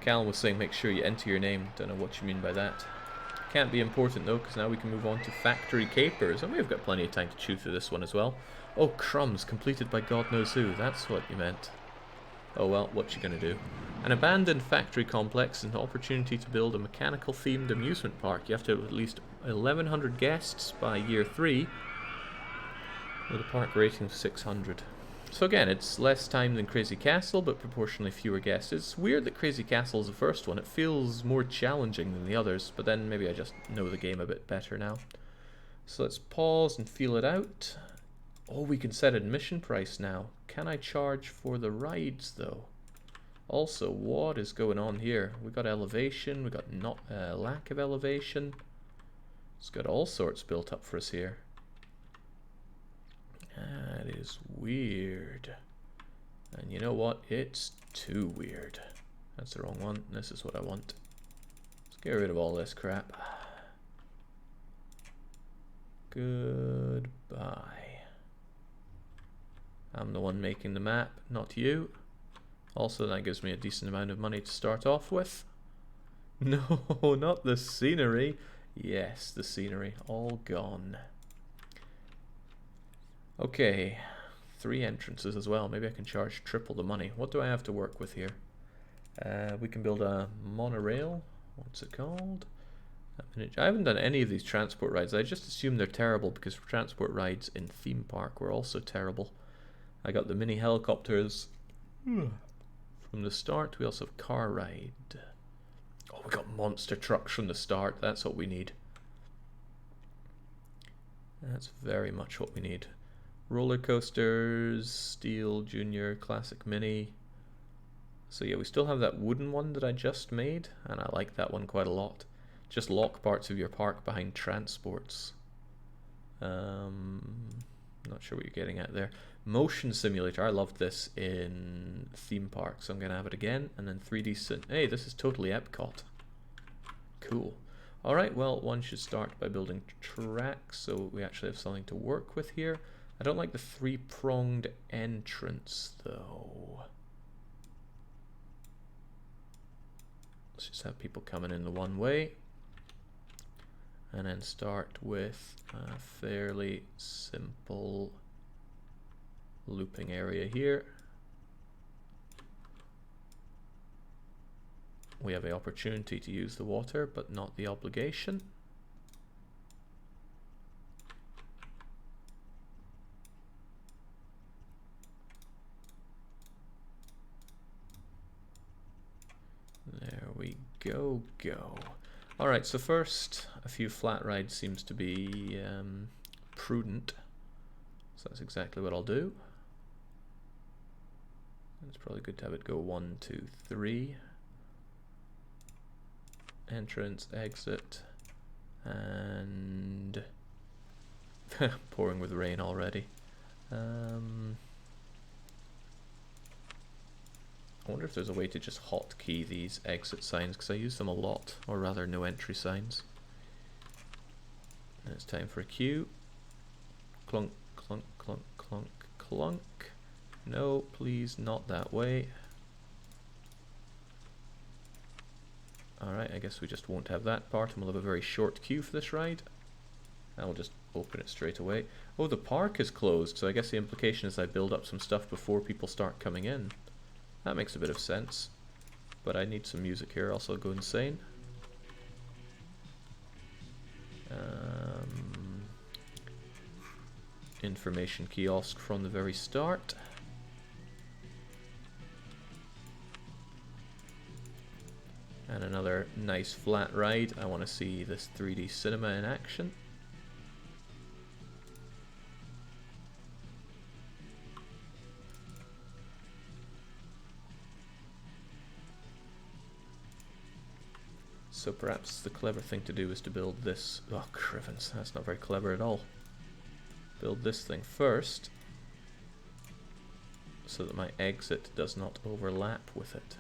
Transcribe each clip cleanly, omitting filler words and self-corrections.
like Alan was saying, make sure you enter your name. Don't know what you mean by that. Can't be important though, because now we can move on to Factory Capers, and we've got plenty of time to chew through this one as well. Oh, crumbs, completed by God knows who. That's what you meant. Oh well, what you gonna do? An abandoned factory complex and an opportunity to build a mechanical themed amusement park. You have to have at least 1,100 guests by year 3, with a park rating of 600. So again, it's less time than Crazy Castle, but proportionally fewer guests. It's weird that Crazy Castle is the first one. It feels more challenging than the others, but then maybe I just know the game a bit better now. So let's pause and feel it out. Oh, we can set admission price now. Can I charge for the rides, though? Also, what is going on here? We got elevation, we got not lack of elevation. It's got all sorts built up for us here. That is weird. And you know what? It's too weird. That's the wrong one. This is what I want. Let's get rid of all this crap. Goodbye. I'm the one making the map, not you. Also, that gives me a decent amount of money to start off with. No, not the scenery. Yes, the scenery. All gone. Okay, 3 entrances as well. Maybe I can charge triple the money. What do I have to work with here? We can build a monorail. What's it called? I haven't done any of these transport rides. I just assume they're terrible because transport rides in theme park were also terrible. I got the mini helicopters from the start. We also have car ride. Oh, we got monster trucks from the start. That's what we need. That's very much what we need. Rollercoasters, Steel, Junior, Classic Mini. So yeah, we still have that wooden one that I just made, and I like that one quite a lot. Just lock parts of your park behind transports. Not sure what you're getting at there. Motion simulator. I loved this in theme park, so I'm going to have it again. And then 3D Hey, this is totally Epcot. Cool. Alright, well, one should start by building tracks, so we actually have something to work with here. I don't like the 3-pronged entrance, though. Let's just have people coming in the one way. And then start with a fairly simple looping area here. We have the opportunity to use the water, but not the obligation. There we go. Alright, so first, a few flat rides seems to be prudent. So that's exactly what I'll do. It's probably good to have it go 1, 2, 3. Entrance, exit, and pouring with rain already. I wonder if there's a way to just hotkey these exit signs, because I use them a lot, or rather no entry signs. And it's time for a queue. Clunk, clunk, clunk, clunk, clunk. No, please, not that way. Alright, I guess we just won't have that part, and we'll have a very short queue for this ride. I'll just open it straight away. Oh, the park is closed, so I guess the implication is I build up some stuff before people start coming in. That makes a bit of sense. But I need some music here, else I'll go insane. Information kiosk from the very start. And another nice flat ride. I want to see this 3D cinema in action. So perhaps the clever thing to do is to build this. Oh, crivens, that's not very clever at all. Build this thing first, so that my exit does not overlap with it.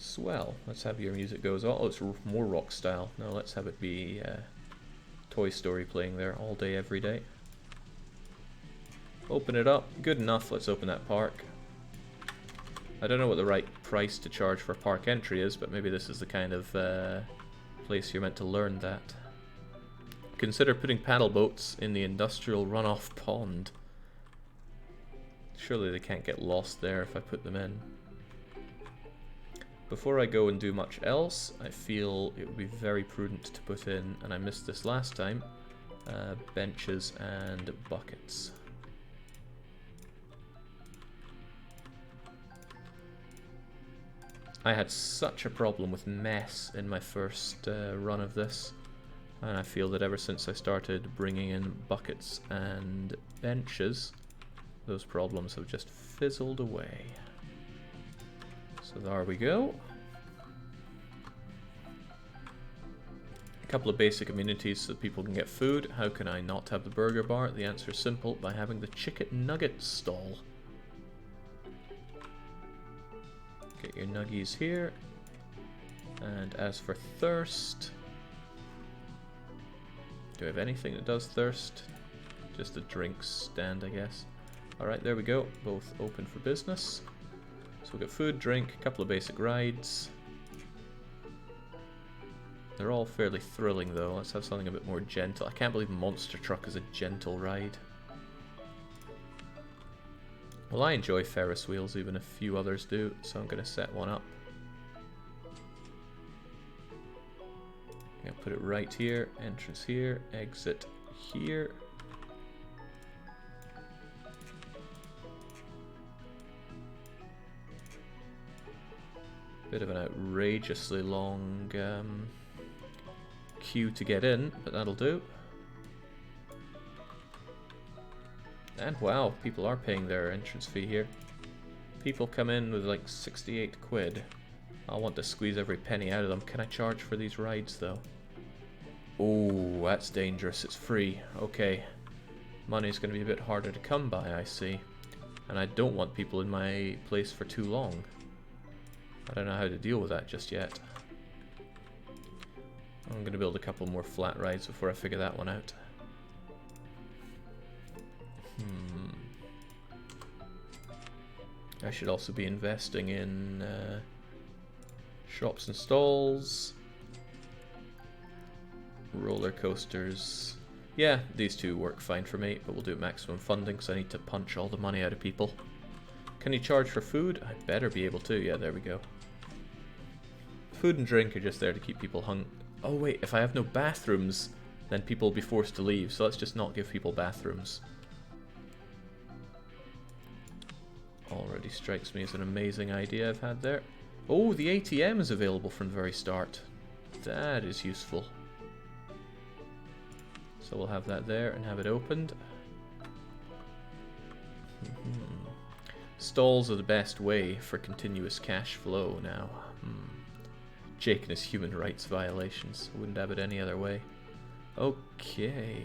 Swell. Let's have your music go as well. Oh, it's more rock style. No, let's have it be Toy Story playing there all day, every day. Open it up. Good enough. Let's open that park. I don't know what the right price to charge for park entry is, but maybe this is the kind of place you're meant to learn that. Consider putting paddle boats in the industrial runoff pond. Surely they can't get lost there if I put them in. Before I go and do much else, I feel it would be very prudent to put in, and I missed this last time, benches and buckets. I had such a problem with mess in my first run of this, and I feel that ever since I started bringing in buckets and benches, those problems have just fizzled away. So there we go. A couple of basic amenities so that people can get food. How can I not have the burger bar? The answer is simple, by having the chicken nugget stall. Get your nuggies here. And as for thirst, do I have anything that does thirst? Just a drinks stand, I guess. Alright, there we go. Both open for business. So we've got food, drink, a couple of basic rides. They're all fairly thrilling though. Let's have something a bit more gentle. I can't believe Monster Truck is a gentle ride. Well, I enjoy Ferris wheels, even if few others do, so I'm going to set one up. I'm going to put it right here, entrance here, exit here. Bit of an outrageously long queue to get in, but that'll do. And wow, people are paying their entrance fee here. People come in with like 68 quid. I'll want to squeeze every penny out of them. Can I charge for these rides though? Oh, that's dangerous. It's free. Okay. Money's going to be a bit harder to come by, I see. And I don't want people in my place for too long. I don't know how to deal with that just yet. I'm going to build a couple more flat rides before I figure that one out. I should also be investing in shops and stalls, roller coasters. Yeah, these two work fine for me, but we'll do maximum funding because I need to punch all the money out of people. Can you charge for food? I better be able to. Yeah, there we go. Food and drink are just there to keep people hung. Oh wait, if I have no bathrooms, then people will be forced to leave, so let's just not give people bathrooms. Already strikes me as an amazing idea I've had there. Oh, the ATM is available from the very start. That is useful. So we'll have that there and have it opened. Stalls are the best way for continuous cash flow now. Jake and his human rights violations. Wouldn't have it any other way. Okay.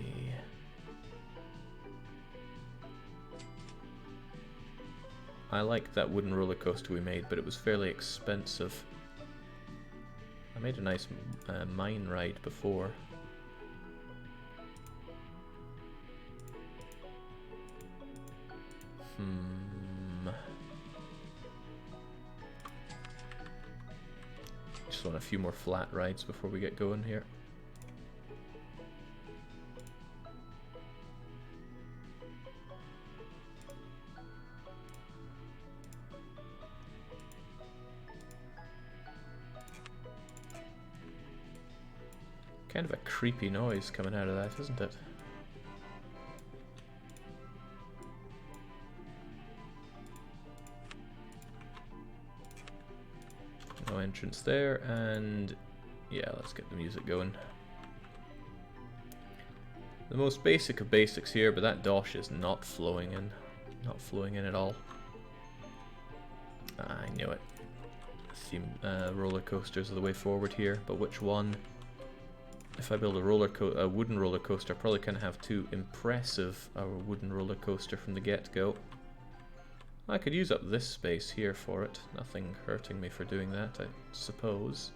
I liked that wooden roller coaster we made, but it was fairly expensive. I made a nice mine ride before. Just want a few more flat rides before we get going here. Kind of a creepy noise coming out of that, isn't it? No entrance there, and yeah, let's get the music going. The most basic of basics here, but that dosh is not flowing in. Not flowing in at all. I knew it. Roller coasters are the way forward here, but which one? If I build a wooden roller coaster, I probably can't have too impressive a wooden roller coaster from the get-go. I could use up this space here for it. Nothing hurting me for doing that, I suppose.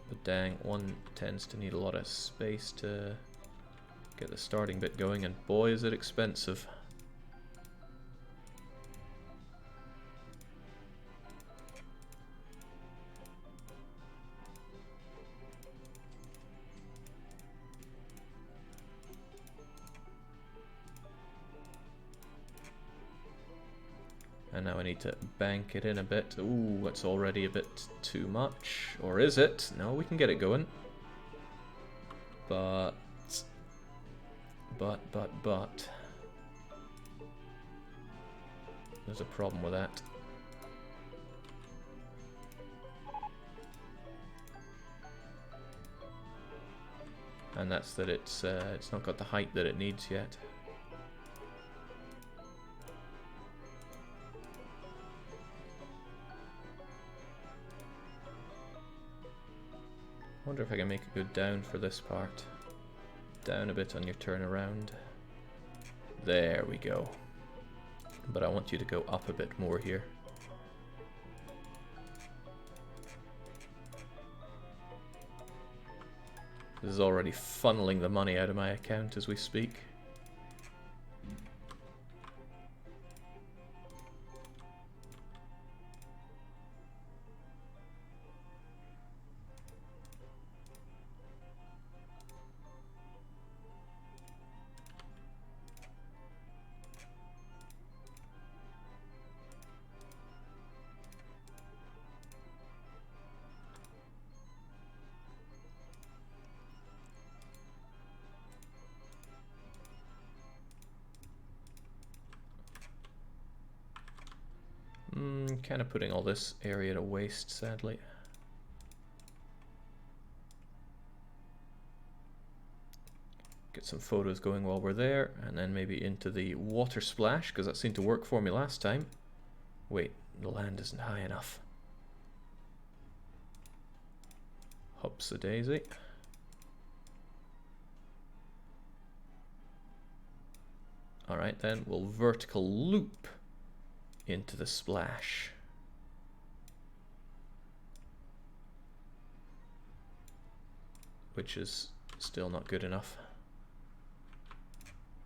But dang, one tends to need a lot of space to get the starting bit going, and boy is it expensive. And now I need to bank it in a bit. Ooh, that's already a bit too much. Or is it? No, we can get it going. But... There's a problem with that. And that's that it's not got the height that it needs yet. I wonder if I can make it go down for this part. Down a bit on your turnaround. There we go. But I want you to go up a bit more here. This is already funneling the money out of my account as we speak. Kind of putting all this area to waste, sadly. Get some photos going while we're there, and then maybe into the water splash, because that seemed to work for me last time. Wait, the land isn't high enough. Hops a daisy. Alright then, we'll vertical loop into the splash. Which is still not good enough.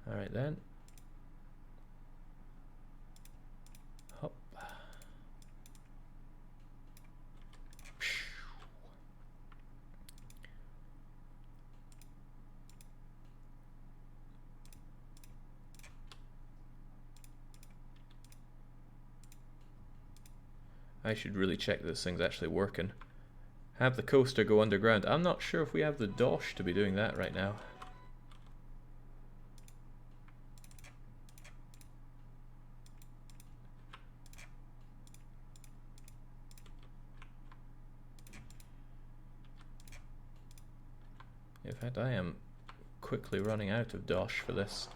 Alright then. Hop. I should really check this thing's actually working. Have the coaster go underground. I'm not sure if we have the dosh to be doing that right now. In fact, I am quickly running out of dosh for this.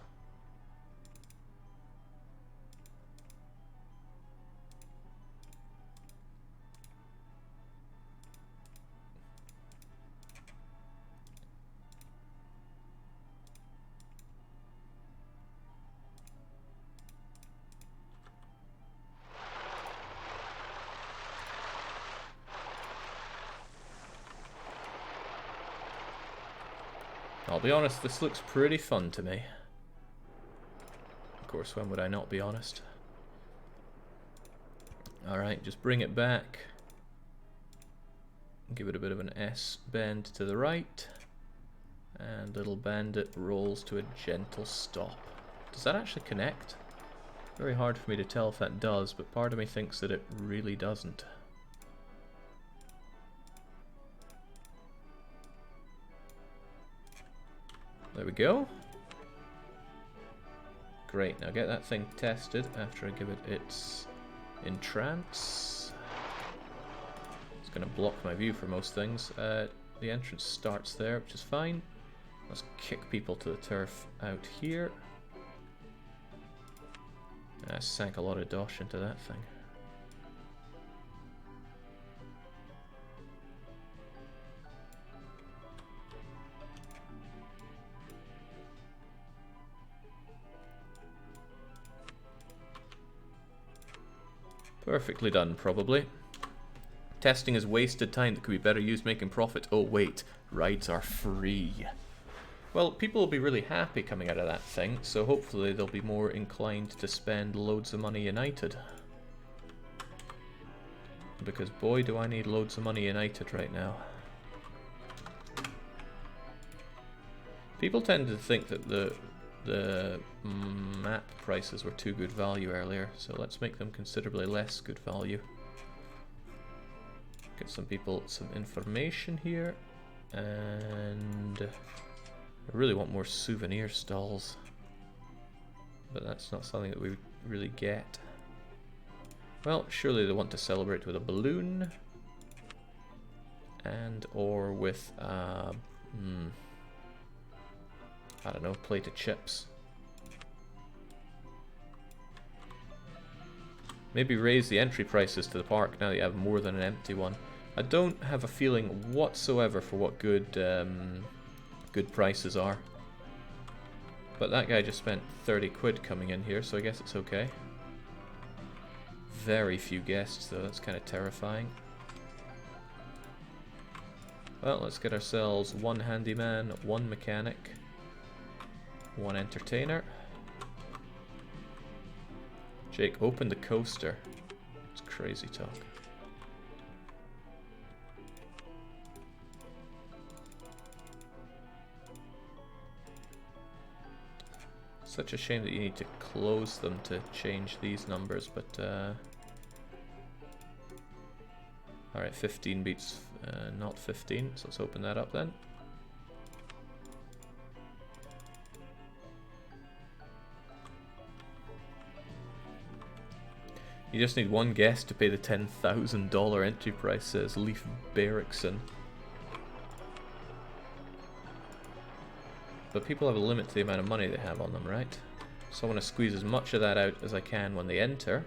I'll be honest, this looks pretty fun to me. Of course, when would I not be honest? Alright, just bring it back. Give it a bit of an S bend to the right. And little bandit rolls to a gentle stop. Does that actually connect? Very hard for me to tell if that does, but part of me thinks that it really doesn't. There we go. Great, now get that thing tested after I give it its entrance. It's going to block my view for most things. The entrance starts there, which is fine. Let's kick people to the turf out here. I sank a lot of dosh into that thing. Perfectly done, probably. Testing is wasted time that could be better used making profit. Oh wait, rides are free. Well, people will be really happy coming out of that thing, so hopefully they'll be more inclined to spend loads of money United. Because boy do I need loads of money United right now. People tend to think that the map prices were too good value earlier, so let's make them considerably less good value. Get some people some information here, and I really want more souvenir stalls, but that's not something that we really get. Well, surely they want to celebrate with a balloon, and or with I don't know, plate of chips. Maybe raise the entry prices to the park now that you have more than an empty one. I don't have a feeling whatsoever for what good good prices are. But that guy just spent 30 quid coming in here, so I guess it's okay. Very few guests though, that's kind of terrifying. Well, let's get ourselves one handyman, one mechanic, one entertainer. Jake, open the coaster. It's crazy talk. Such a shame that you need to close them to change these numbers, but alright, 15 beats not 15, so let's open that up then. You just need one guest to pay the $10,000 entry price, says Leif Berrickson. But people have a limit to the amount of money they have on them, right? So I want to squeeze as much of that out as I can when they enter.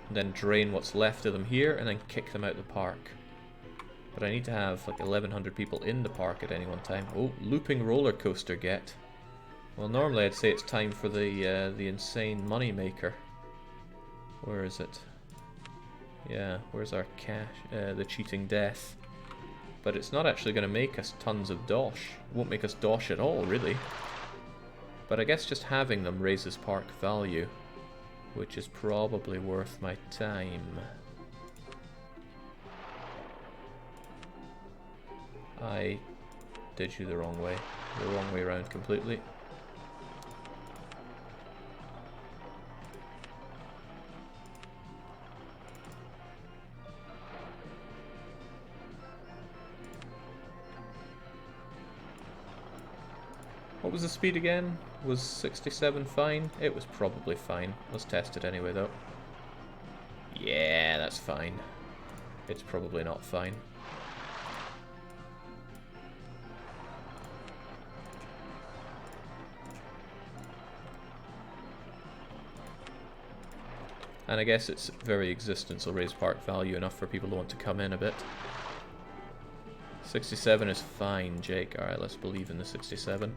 And then drain what's left of them here, and then kick them out the park. But I need to have like 1,100 people in the park at any one time. Oh, looping roller coaster get. Well, normally I'd say it's time for the insane money maker. Where is it? Yeah, where's our cash? The cheating death. But it's not actually going to make us tons of dosh. It won't make us dosh at all, really. But I guess just having them raises park value, which is probably worth my time. I did you the wrong way around completely. What was the speed again? Was 67 fine? It was probably fine. Let's test it anyway though. Yeah, that's fine. It's probably not fine. And I guess its very existence will raise park value enough for people to want to come in a bit. 67 is fine, Jake. Alright, let's believe in the 67.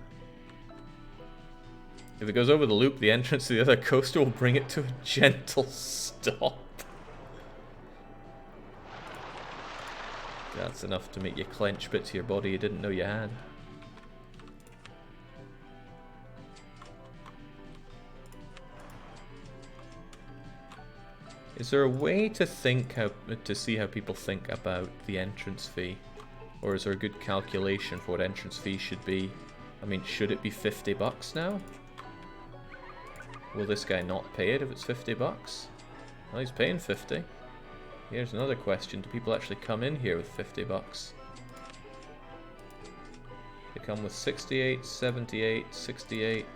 If it goes over the loop, the entrance to the other coaster will bring it to a gentle stop. That's enough to make you clench bits of your body you didn't know you had. Is there a way to see how people think about the entrance fee? Or is there a good calculation for what entrance fee should be? I mean, should it be 50 bucks now? Will this guy not pay it if it's 50 bucks? Well, he's paying 50. Here's another question. Do people actually come in here with 50 bucks? They come with 68, 78, 68,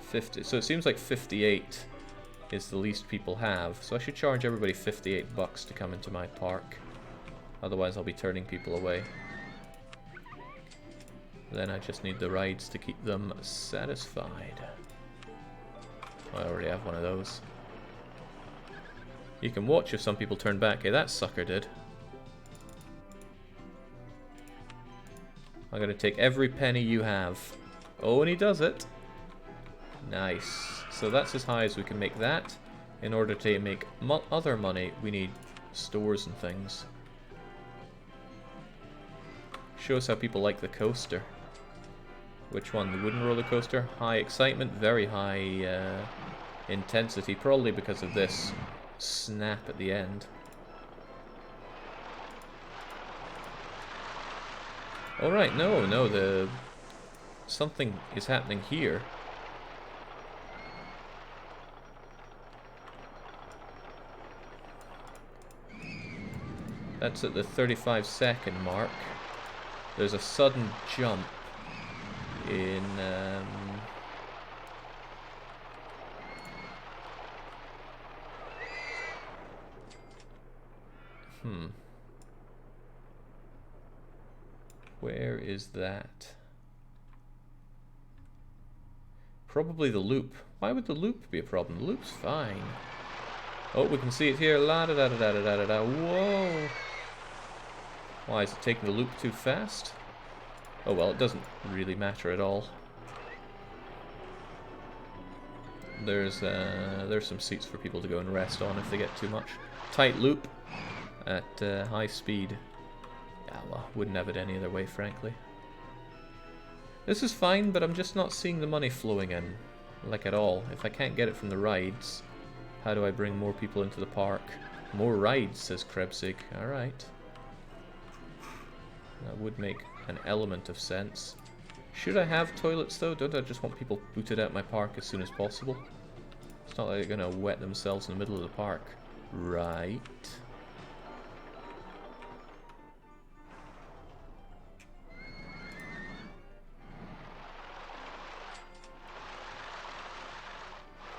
50. So it seems like 58 is the least people have. So I should charge everybody 58 bucks to come into my park. Otherwise I'll be turning people away. Then I just need the rides to keep them satisfied. I already have one of those. You can watch if some people turn back. Hey, that sucker did. I'm going to take every penny you have. Oh, and he does it. Nice. So that's as high as we can make that. In order to make other money, we need stores and things. Shows how people like the coaster. Which one? The wooden roller coaster? High excitement, very high intensity, probably because of this snap at the end. Alright, no, something is happening here. That's at the 35-second mark. There's a sudden jump in... Where is that? Probably the loop. Why would the loop be a problem? The loop's fine. Oh, we can see it here. La da da da da da da da. Whoa! Why is it taking the loop too fast? Oh well, it doesn't really matter at all. There's some seats for people to go and rest on if they get too much. Tight loop at high speed. Yeah, well, wouldn't have it any other way, frankly. This is fine, but I'm just not seeing the money flowing in, like at all. If I can't get it from the rides, how do I bring more people into the park? More rides, says Krebsig. Alright. That would make an element of sense. Should I have toilets though? Don't I just want people booted out my park as soon as possible? It's not like they're gonna wet themselves in the middle of the park. Right.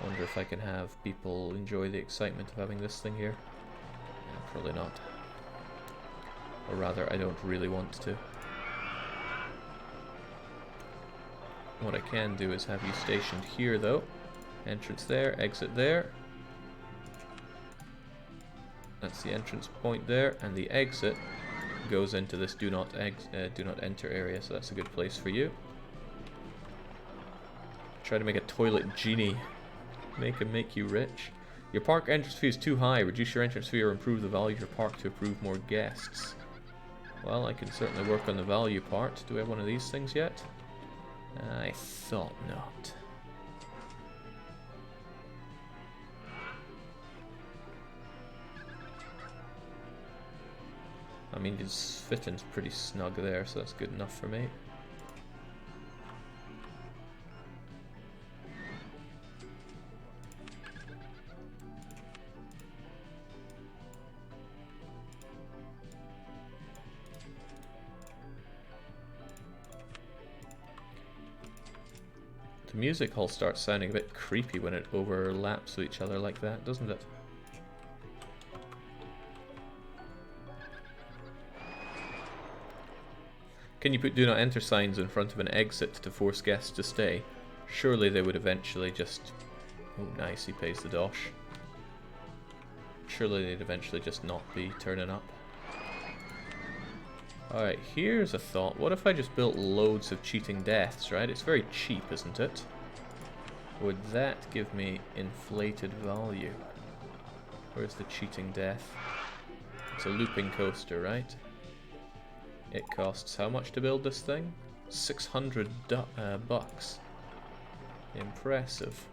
Wonder if I can have people enjoy the excitement of having this thing here. Yeah, probably not. Or rather, I don't really want to. What I can do is have you stationed here, though. Entrance there, exit there. That's the entrance point there, and the exit goes into this do not enter area, so that's a good place for you. Try to make a toilet genie. Make you rich. Your park entrance fee is too high. Reduce your entrance fee or improve the value of your park to approve more guests. Well, I can certainly work on the value part. Do we have one of these things yet? I thought not. I mean, his fitting's pretty snug there, so that's good enough for me. The music hall starts sounding a bit creepy when it overlaps with each other like that, doesn't it? Can you put do not enter signs in front of an exit to force guests to stay? Surely they would eventually just... Oh nice, he pays the dosh. Surely they'd eventually just not be turning up. Alright, here's a thought. What if I just built loads of cheating deaths, right? It's very cheap, isn't it? Would that give me inflated value? Where's the cheating death? It's a looping coaster, right? It costs how much to build this thing? 600 bucks. Impressive.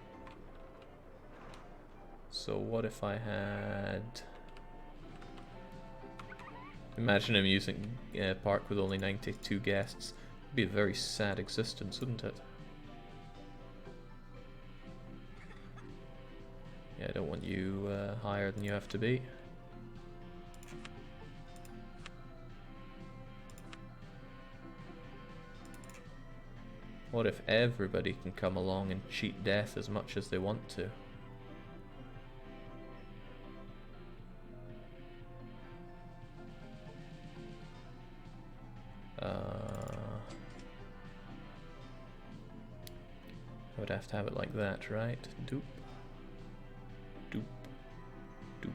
So what if I had... Imagine him using a park with only 92 guests. It'd be a very sad existence, wouldn't it? Yeah, I don't want you higher than you have to be. What if everybody can come along and cheat death as much as they want to? I would have to have it like that, right? Doop. Doop. Doop.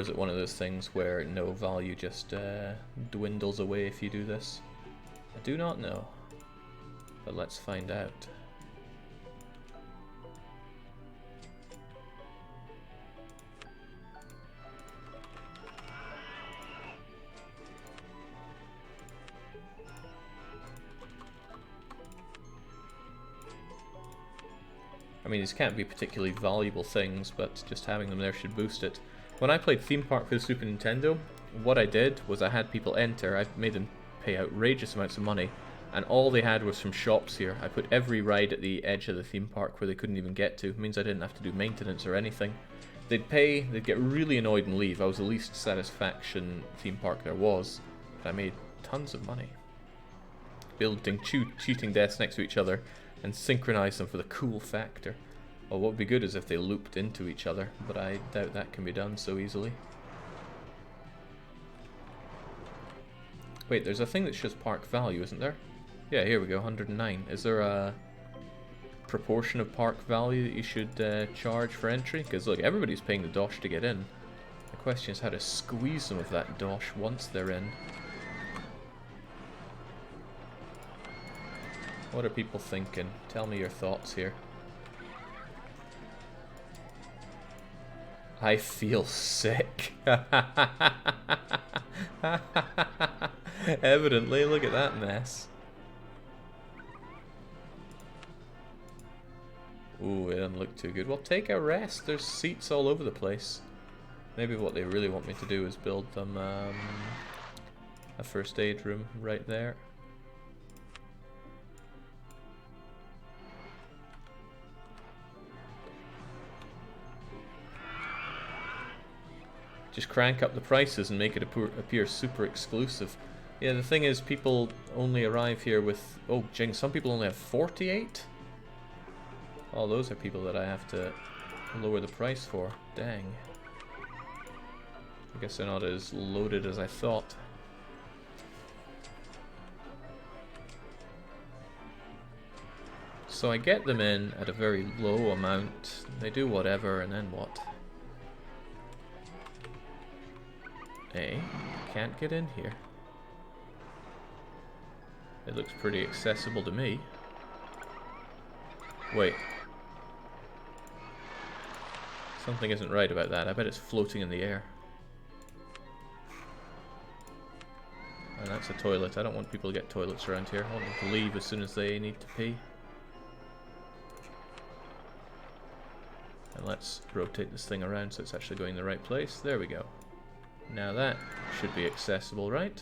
Or is it one of those things where no value just dwindles away if you do this? I do not know, but let's find out. I mean, these can't be particularly valuable things, but just having them there should boost it. When I played Theme Park for the Super Nintendo, what I did was I had people enter, I made them pay outrageous amounts of money, and all they had was from shops here. I put every ride at the edge of the theme park where they couldn't even get to. It means I didn't have to do maintenance or anything. They'd pay, they'd get really annoyed and leave. I was the least satisfaction theme park there was, but I made tons of money. Building cheating desks next to each other and synchronize them for the cool factor. Well, what would be good is if they looped into each other, but I doubt that can be done so easily. Wait, there's a thing that shows park value, isn't there? Yeah, here we go, 109. Is there a proportion of park value that you should charge for entry? Because look, everybody's paying the dosh to get in. The question is how to squeeze some of that dosh once they're in. What are people thinking? Tell me your thoughts here. I feel sick. Evidently, look at that mess. Ooh, it doesn't look too good. Well, take a rest. There's seats all over the place. Maybe what they really want me to do is build them a first aid room right there. Just crank up the prices and make it appear super exclusive. Yeah, the thing is, people only arrive here with... Oh, jing, some people only have 48? Oh, those are people that I have to lower the price for. Dang. I guess they're not as loaded as I thought. So I get them in at a very low amount. They do whatever, and then what? Hey, can't get in here. It looks pretty accessible to me. Wait. Something isn't right about that. I bet it's floating in the air. And that's a toilet. I don't want people to get toilets around here. I want them to leave as soon as they need to pee. And let's rotate this thing around so it's actually going in the right place. There we go. Now that should be accessible, right?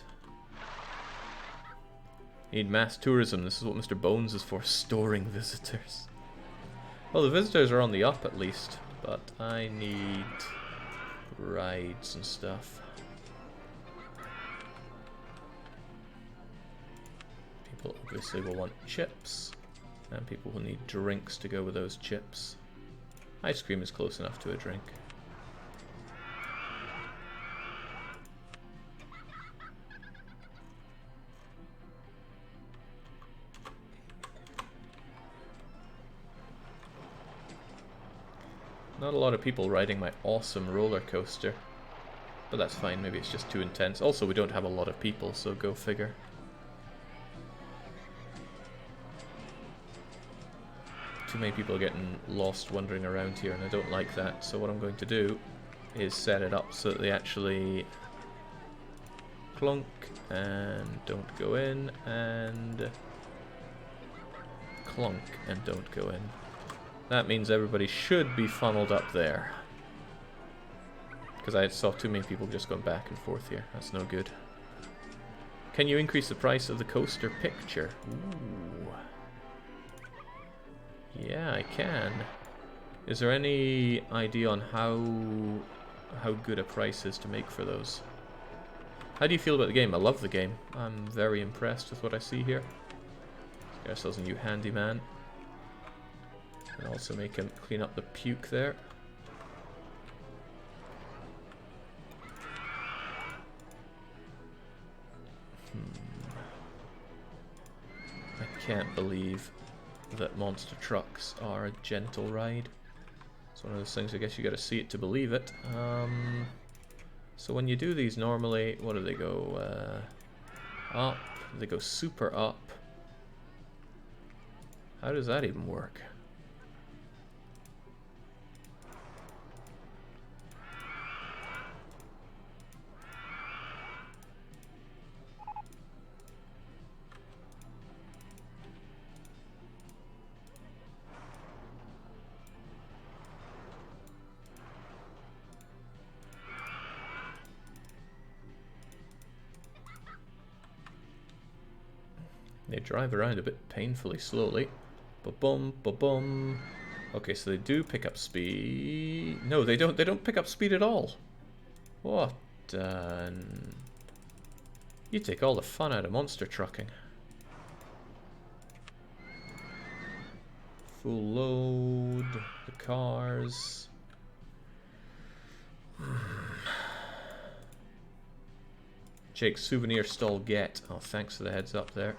Need mass tourism. This is what Mr. Bones is for, storing visitors. Well, the visitors are on the up at least, but I need rides and stuff. People obviously will want chips, and people will need drinks to go with those chips. Ice cream is close enough to a drink. Not a lot of people riding my awesome roller coaster, but that's fine, maybe it's just too intense. Also, we don't have a lot of people, so go figure. Too many people are getting lost wandering around here, and I don't like that, so what I'm going to do is set it up so that they actually clunk and don't go in, and clunk and don't go in. That means everybody should be funneled up there. Because I saw too many people just going back and forth here. That's no good. Can you increase the price of the coaster picture? Ooh. Yeah, I can. Is there any idea on how good a price is to make for those? How do you feel about the game? I love the game. I'm very impressed with what I see here. Let's get ourselves a new handyman. And also make him clean up the puke there. I can't believe that monster trucks are a gentle ride. It's one of those things, I guess you gotta see it to believe it. So when you do these normally, what do they go? Up. They go super up. How does that even work? They drive around a bit painfully slowly. Ba-bum, ba-bum. Okay, so they do pick up speed. No, they don't. They don't pick up speed at all. What? You take all the fun out of monster trucking. Full load. The cars. Jake's souvenir stall get. Oh, thanks for the heads up there.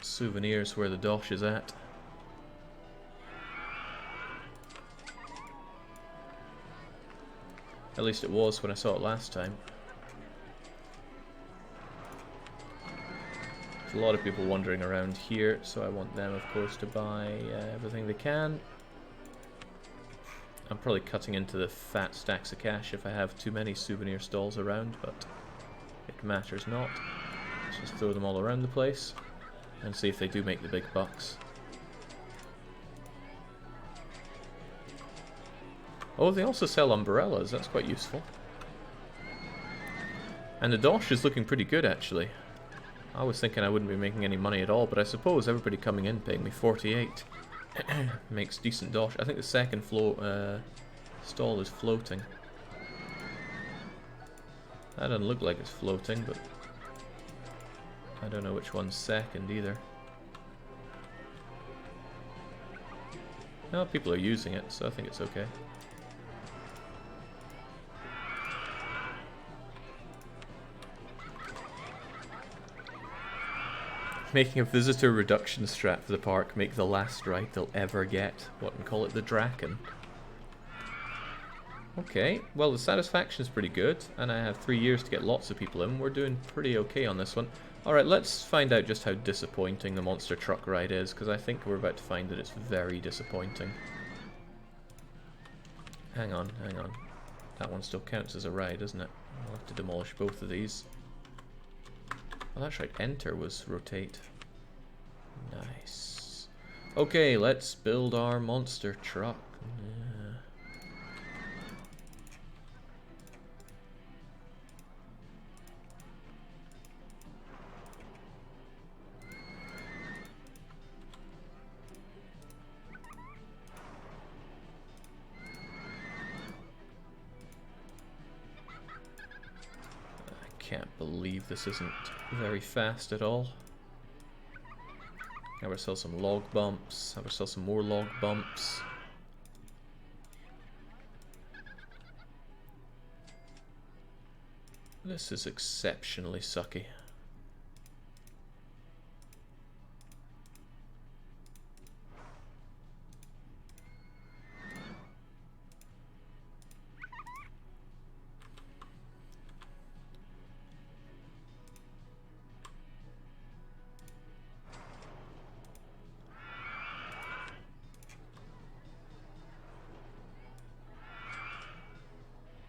Souvenirs where the dosh is at. At least it was when I saw it last time. There's a lot of people wandering around here, so I want them, of course, to buy everything they can. I'm probably cutting into the fat stacks of cash if I have too many souvenir stalls around, but it matters not. Let's just throw them all around the place and see if they do make the big bucks. Oh, they also sell umbrellas. That's quite useful. And the dosh is looking pretty good, actually. I was thinking I wouldn't be making any money at all, but I suppose everybody coming in paying me 48 makes decent dosh. I think the second stall is floating. That doesn't look like it's floating, but I don't know which one's second either. No, people are using it, so I think it's okay. Making a visitor reduction strat for the park, make the last ride they'll ever get. What, and call it the Draken? Okay, well the satisfaction is pretty good, and I have 3 years to get lots of people in. We're doing pretty okay on this one. Alright, let's find out just how disappointing the monster truck ride is, because I think we're about to find that it's very disappointing. Hang on, hang on. That one still counts as a ride, doesn't it? I'll have to demolish both of these. Oh, that's right, enter was rotate. Nice. Okay, let's build our monster truck. Yeah. I can't believe this isn't very fast at all. Have ourselves some log bumps. Have ourselves some more log bumps. This is exceptionally sucky.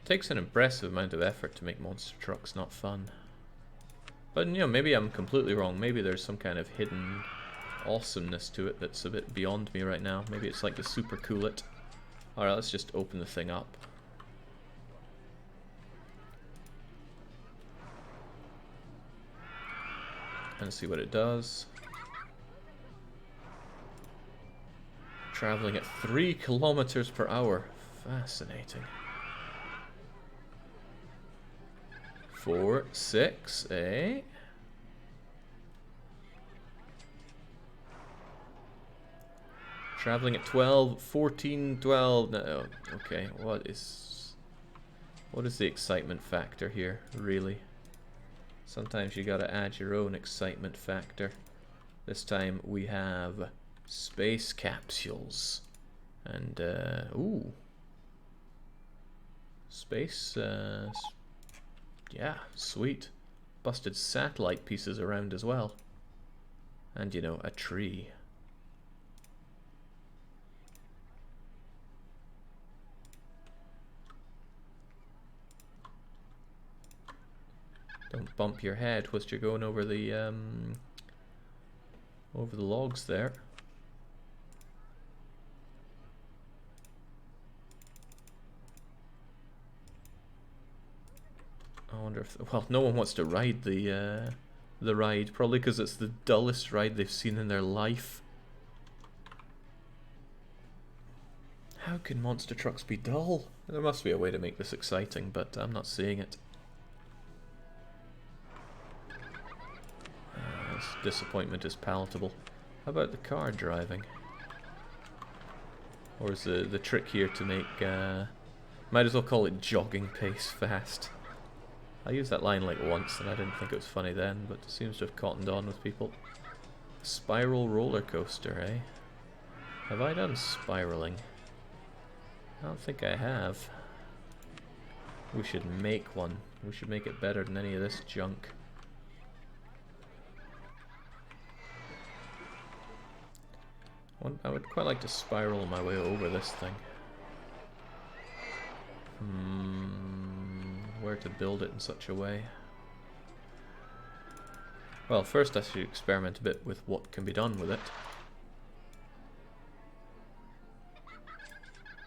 Takes an impressive amount of effort to make monster trucks not fun. But, you know, maybe I'm completely wrong. Maybe there's some kind of hidden awesomeness to it that's a bit beyond me right now. Maybe it's like the super cool it. Alright, let's just open the thing up. And see what it does. Traveling at 3 kilometers per hour. Fascinating. 4, 6, eh? Traveling at 12, 14, 12. No, okay, what is the excitement factor here, really? Sometimes you gotta add your own excitement factor. This time we have space capsules. And, ooh. Space, yeah, sweet. Busted satellite pieces around as well. And, you know, a tree. Don't bump your head whilst you're going over the logs there. I wonder if, well, no one wants to ride the ride, probably because it's the dullest ride they've seen in their life. How can monster trucks be dull? There must be a way to make this exciting, but I'm not seeing it. This disappointment is palatable. How about the car driving? Or is the trick here to make, might as well call it jogging pace fast. I used that line like once and I didn't think it was funny then, but it seems to have cottoned on with people. Spiral roller coaster, eh? Have I done spiraling? I don't think I have. We should make one. We should make it better than any of this junk. I would quite like to spiral my way over this thing. Where to build it in such a way? Well, first I should experiment a bit with what can be done with it.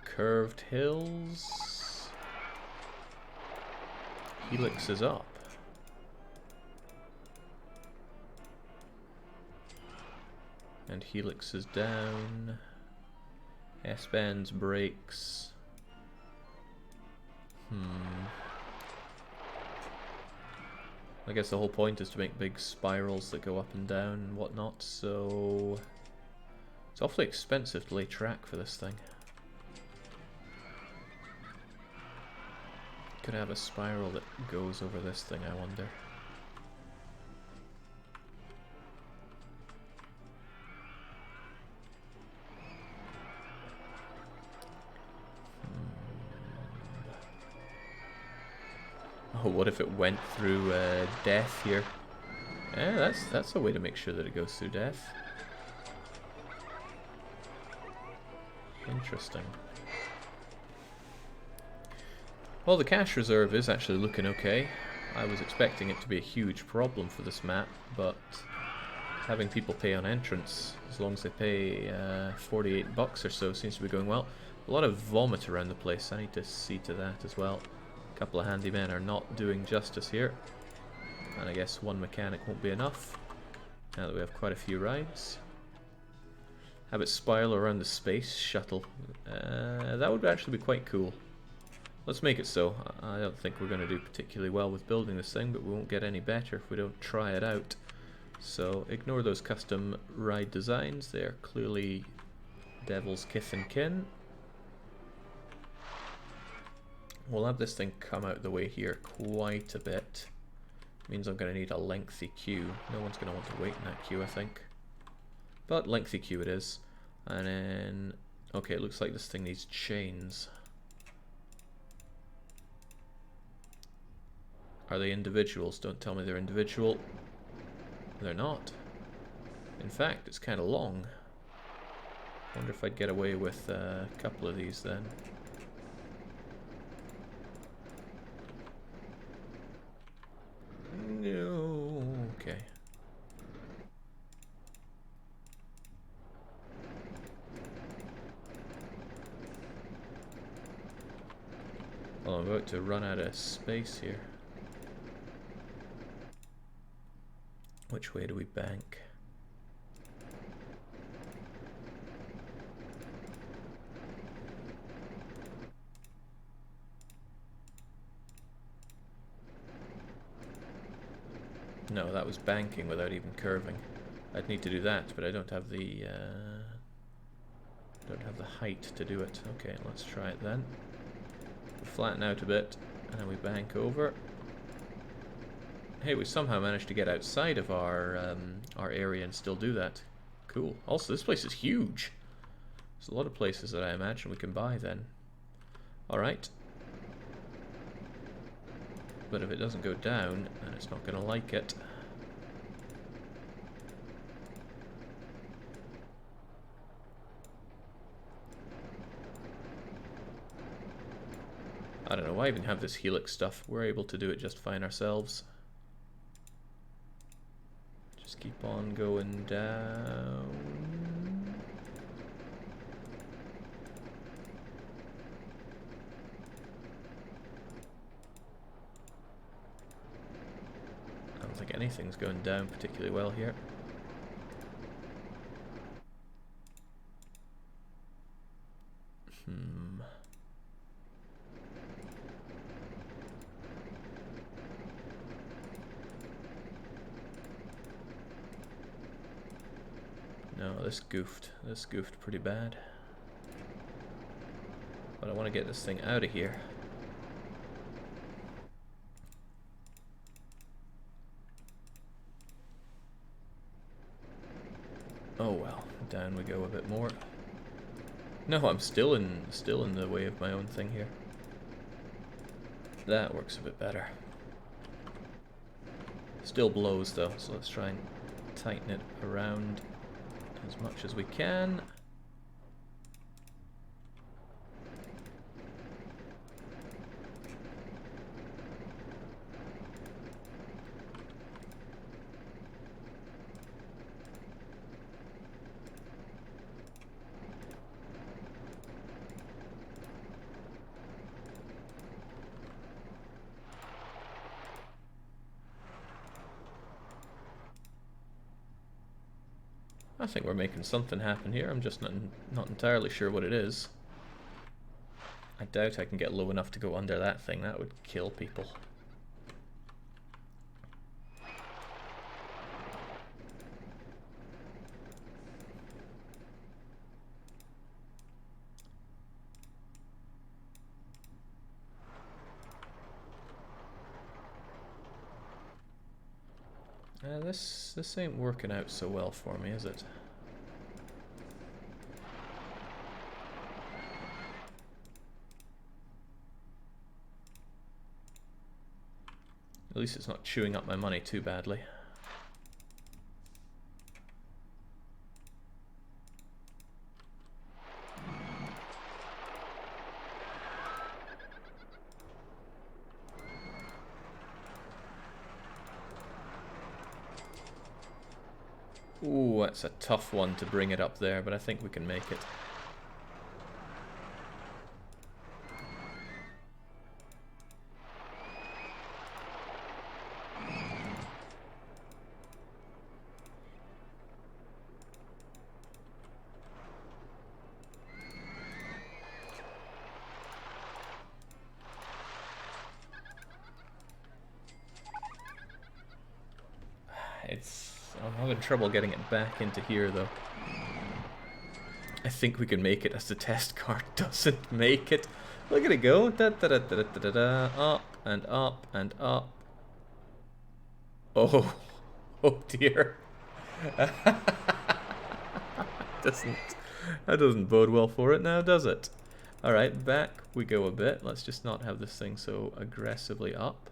Curved hills. Helix is up. And helix is down. S-bends, brakes. I guess the whole point is to make big spirals that go up and down and whatnot, so it's awfully expensive to lay track for this thing. Could I have a spiral that goes over this thing, I wonder? Oh, what if it went through death here? Yeah, that's a way to make sure that it goes through death. Interesting. Well, the cash reserve is actually looking okay. I was expecting it to be a huge problem for this map, but having people pay on entrance, as long as they pay 48 bucks or so, seems to be going well. A lot of vomit around the place. I need to see to that as well. A couple of handymen are not doing justice here, and I guess one mechanic won't be enough now that we have quite a few rides. Have it spiral around the space shuttle. That would actually be quite cool. Let's make it so. I don't think we're going to do particularly well with building this thing, but we won't get any better if we don't try it out. So ignore those custom ride designs. They are clearly devil's kith and kin. We'll have this thing come out the way here quite a bit. Means I'm going to need a lengthy queue. No one's going to want to wait in that queue, I think. But lengthy queue it is. And then, okay, it looks like this thing needs chains. Are they individuals? Don't tell me they're individual. They're not. In fact, it's kind of long. Wonder if I'd get away with a couple of these then. No. Okay. Well, I'm about to run out of space here. Which way do we bank? No, that was banking without even curving. I'd need to do that, but I don't have the height to do it. Okay, let's try it then. We flatten out a bit, and then we bank over. Hey, we somehow managed to get outside of our area and still do that. Cool. Also, this place is huge. There's a lot of places that I imagine we can buy then. Alright. but if it doesn't go down, then it's not going to like it. I don't know why I even have this helix stuff. We're able to do it just fine ourselves. Just keep on going down. I don't think anything's going down particularly well here. No, this goofed. This goofed pretty bad. But I want to get this thing out of here. Oh well, down we go a bit more. No, I'm still in the way of my own thing here. That works a bit better. Still blows though, so let's try and tighten it around as much as we can. I think we're making something happen here. I'm just not entirely sure what it is. I doubt I can get low enough to go under that thing. That would kill people. This ain't working out so well for me, is it? At least it's not chewing up my money too badly. Ooh, that's a tough one to bring it up there, but I think we can make it. I'm having trouble getting it back into here though. I think we can make it as the test card doesn't make it. Look at it go. Da, da, da, da, da, da, da. Up and up and up. Oh, oh dear. That doesn't bode well for it now, does it? Alright, back we go a bit. Let's just not have this thing so aggressively up.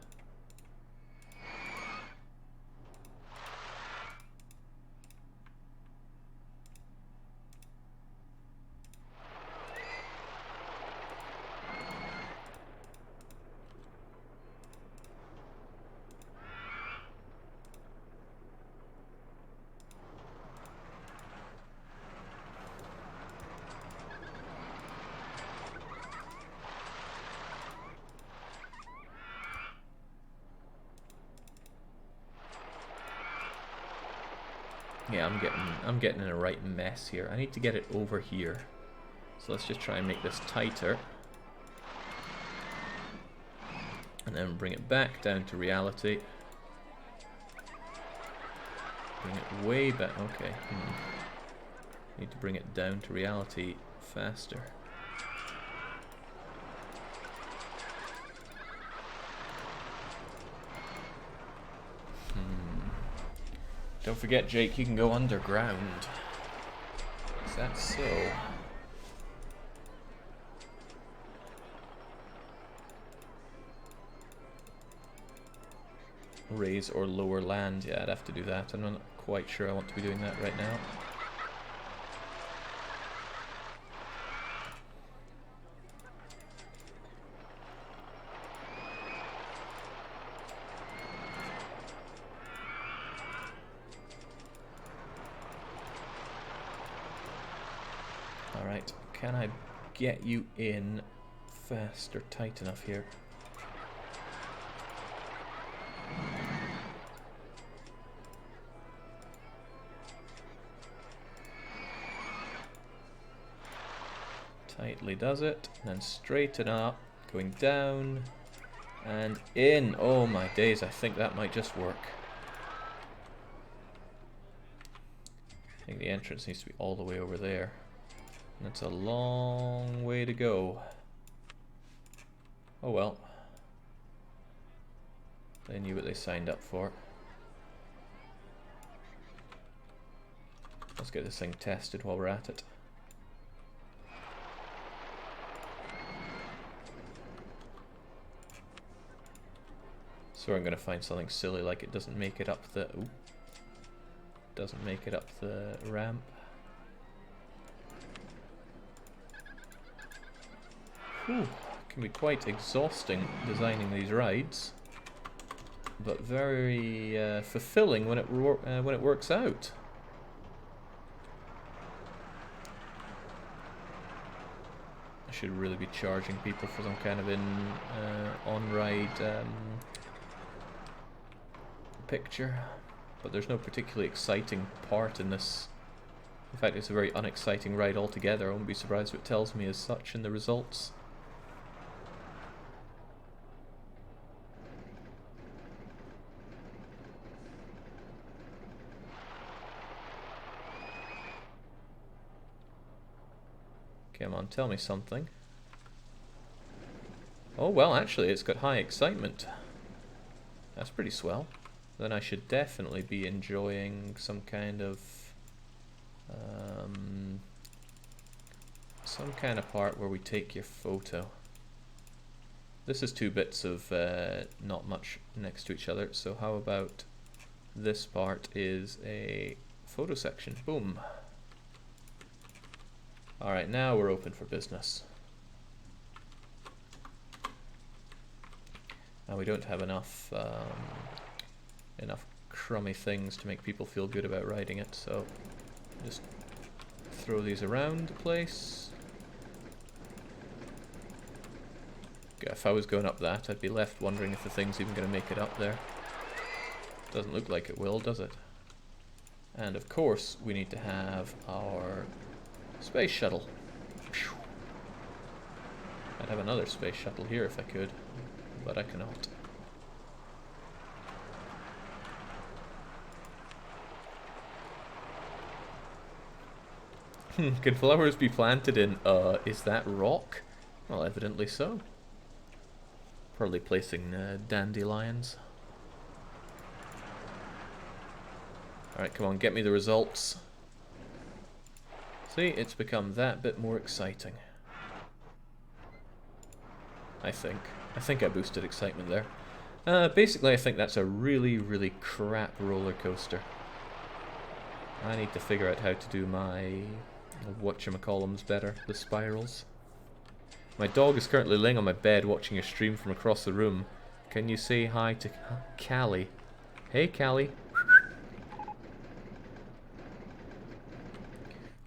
Yeah, I'm getting in a right mess here. I need to get it over here. So let's just try and make this tighter. And then bring it back down to reality. Bring it way back. Okay. Need to bring it down to reality faster. Don't forget, Jake, you can go underground. Is that so? raise or lower land. Yeah, I'd have to do that. I'm not quite sure I want to be doing that right now. Alright, can I get you in fast or tight enough here? Tightly does it, and then straighten up, going down, and in. Oh my days, I think that might just work. I think the entrance needs to be all the way over there. That's a long way to go. Oh well. They knew what they signed up for. Let's get this thing tested while we're at it. So I'm going to find something silly like it doesn't make it up the... Ooh, doesn't make it up the ramp. Whew, can be quite exhausting designing these rides, but very fulfilling when it works out. I should really be charging people for some kind of on-ride picture, but there's no particularly exciting part in this. In fact, it's a very unexciting ride altogether. I won't be surprised if it tells me as such in the results. Come on, tell me something. Oh, well, actually, it's got high excitement. That's pretty swell. Then I should definitely be enjoying some kind of part where we take your photo. This is two bits of not much next to each other, so how about this part is a photo section. Boom. Alright, now we're open for business. Now we don't have enough crummy things to make people feel good about riding it, so just throw these around the place. Okay, if I was going up that, I'd be left wondering if the thing's even going to make it up there. Doesn't look like it will, does it? And of course, we need to have our space shuttle. I'd have another space shuttle here if I could, but I cannot. Can flowers be planted in, is that rock? Well, evidently so. Probably placing dandelions. Alright, come on, get me the results. See, it's become that bit more exciting. I think I boosted excitement there. Basically, I think that's a really, really crap roller coaster. I need to figure out how to do my whatchamacallums better, the spirals. My dog is currently laying on my bed watching a stream from across the room. Can you say hi to Callie? Hey, Callie.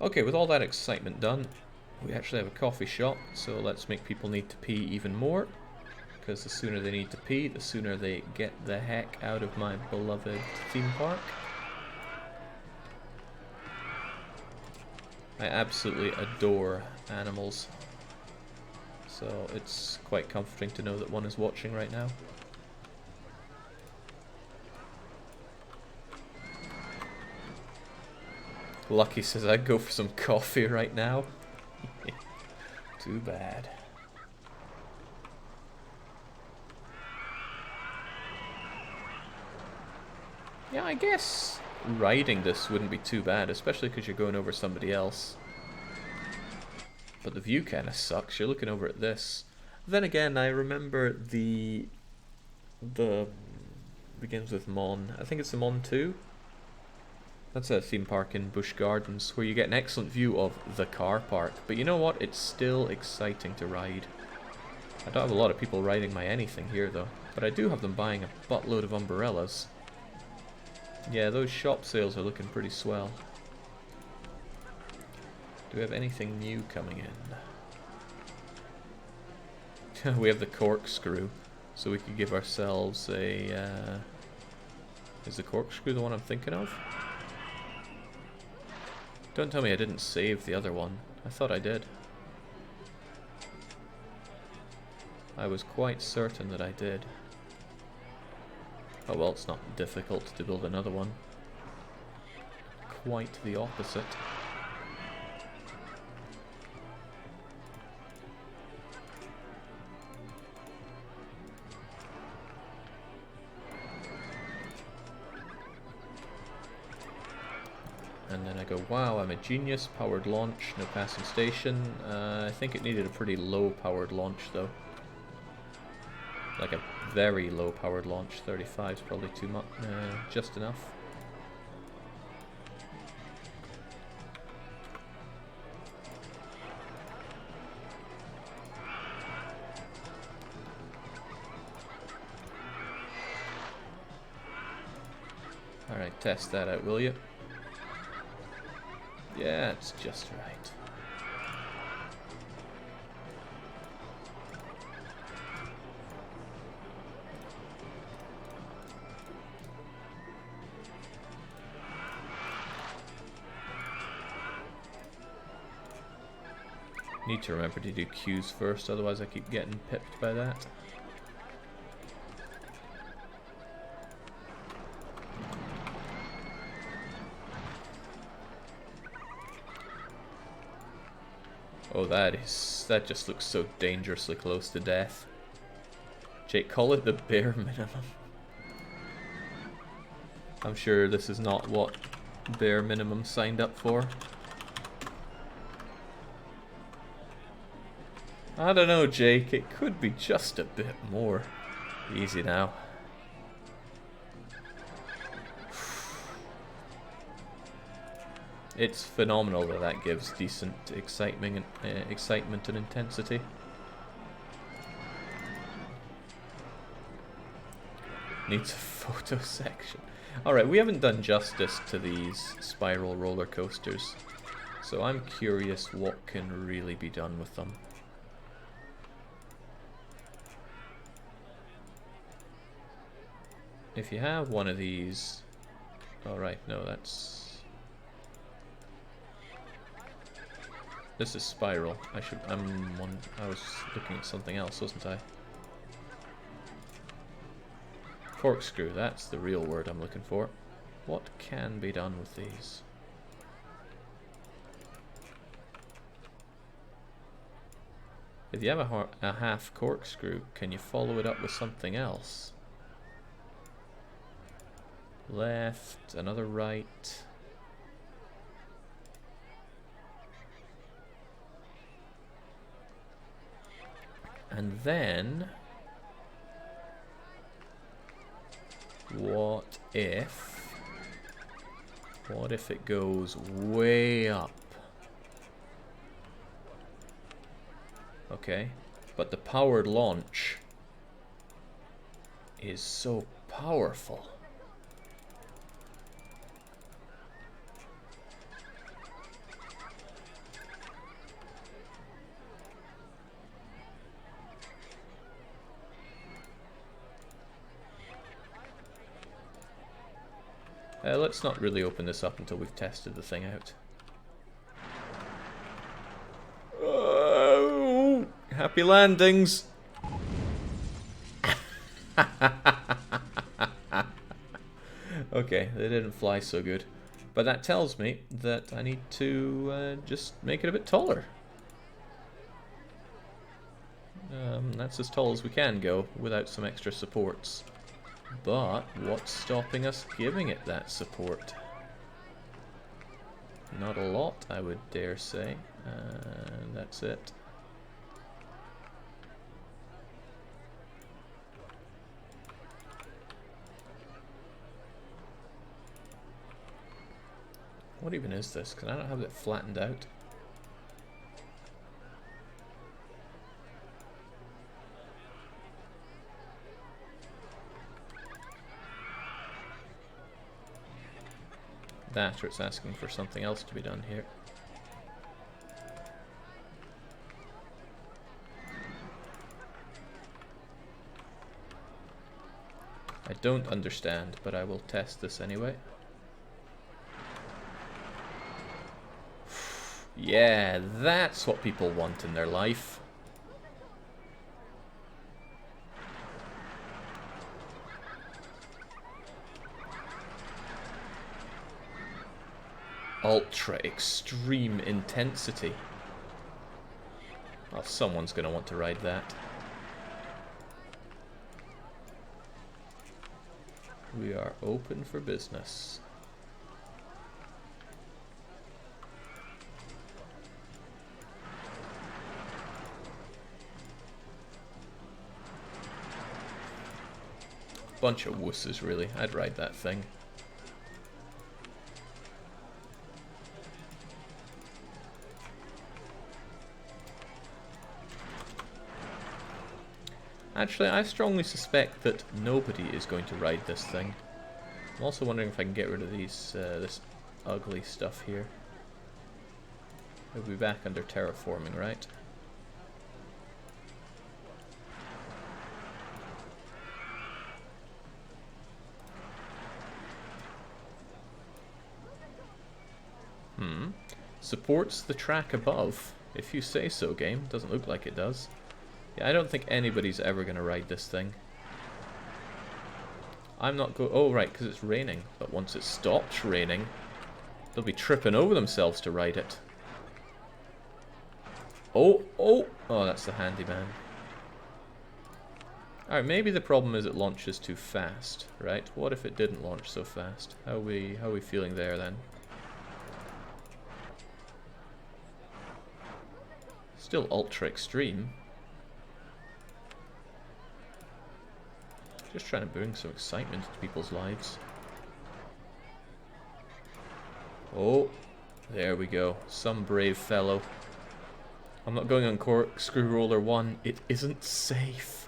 Okay, with all that excitement done, we actually have a coffee shop, so let's make people need to pee even more, because the sooner they need to pee, the sooner they get the heck out of my beloved theme park. I absolutely adore animals, so it's quite comforting to know that one is watching right now. Lucky says I'd go for some coffee right now. Too bad. Yeah, I guess riding this wouldn't be too bad, especially because you're going over somebody else. But the view kind of sucks. You're looking over at this. Then again, I remember the begins with Mon. I think it's the Mon 2. That's a theme park in Busch Gardens where you get an excellent view of the car park. But you know what? It's still exciting to ride. I don't have a lot of people riding my anything here though. But I do have them buying a buttload of umbrellas. Yeah, those shop sales are looking pretty swell. Do we have anything new coming in? We have the corkscrew. So we could give ourselves a... Is the corkscrew the one I'm thinking of? Don't tell me I didn't save the other one. I thought I did. I was quite certain that I did. Oh well, it's not difficult to build another one. Quite the opposite. And then I go, wow, I'm a genius, powered launch, no passing station. I think it needed a pretty low powered launch though. Like a very low powered launch, 35 is probably too much, just enough. Alright, test that out, will you? Yeah, it's just right. Need to remember to do Q's first, otherwise I keep getting pipped by that. Oh, that just looks so dangerously close to death. Jake, call it the bare minimum. I'm sure this is not what bare minimum signed up for. I don't know, Jake. It could be just a bit more. Easy now. It's phenomenal that that gives decent excitement and intensity. Needs a photo section. Alright, we haven't done justice to these spiral roller coasters, so I'm curious what can really be done with them. If you have one of these... Alright, no, that's... This is spiral. I was looking at something else, wasn't I? Corkscrew, that's the real word I'm looking for. What can be done with these? If you have a half corkscrew, can you follow it up with something else? Left, another right. And then, what if it goes way up? Okay, but the powered launch is so powerful. Let's not really open this up until we've tested the thing out. Oh, happy landings! Okay, they didn't fly so good. But that tells me that I need to just make it a bit taller. That's as tall as we can go without some extra supports. But what's stopping us giving it that support? Not a lot, I would dare say. That's it. What even is this? Can I not have it flattened out? That, or it's asking for something else to be done here. I don't understand, but I will test this anyway. Yeah, that's what people want in their life. Ultra extreme intensity. Well, someone's going to want to ride that. We are open for business. Bunch of wusses, really. I'd ride that thing. Actually, I strongly suspect that nobody is going to ride this thing. I'm also wondering if I can get rid of these, this ugly stuff here. We'll be back under terraforming, right? Supports the track above. If you say so, game. Doesn't look like it does. Yeah, I don't think anybody's ever going to ride this thing. I'm not oh, right, because it's raining. But once it stops raining, they'll be tripping over themselves to ride it. Oh, that's the handyman. Alright, maybe the problem is it launches too fast, right? What if it didn't launch so fast? How are we feeling there then? Still ultra extreme. Just trying to bring some excitement to people's lives. Oh, there we go. Some brave fellow. I'm not going on Corkscrew Roller 1. It isn't safe.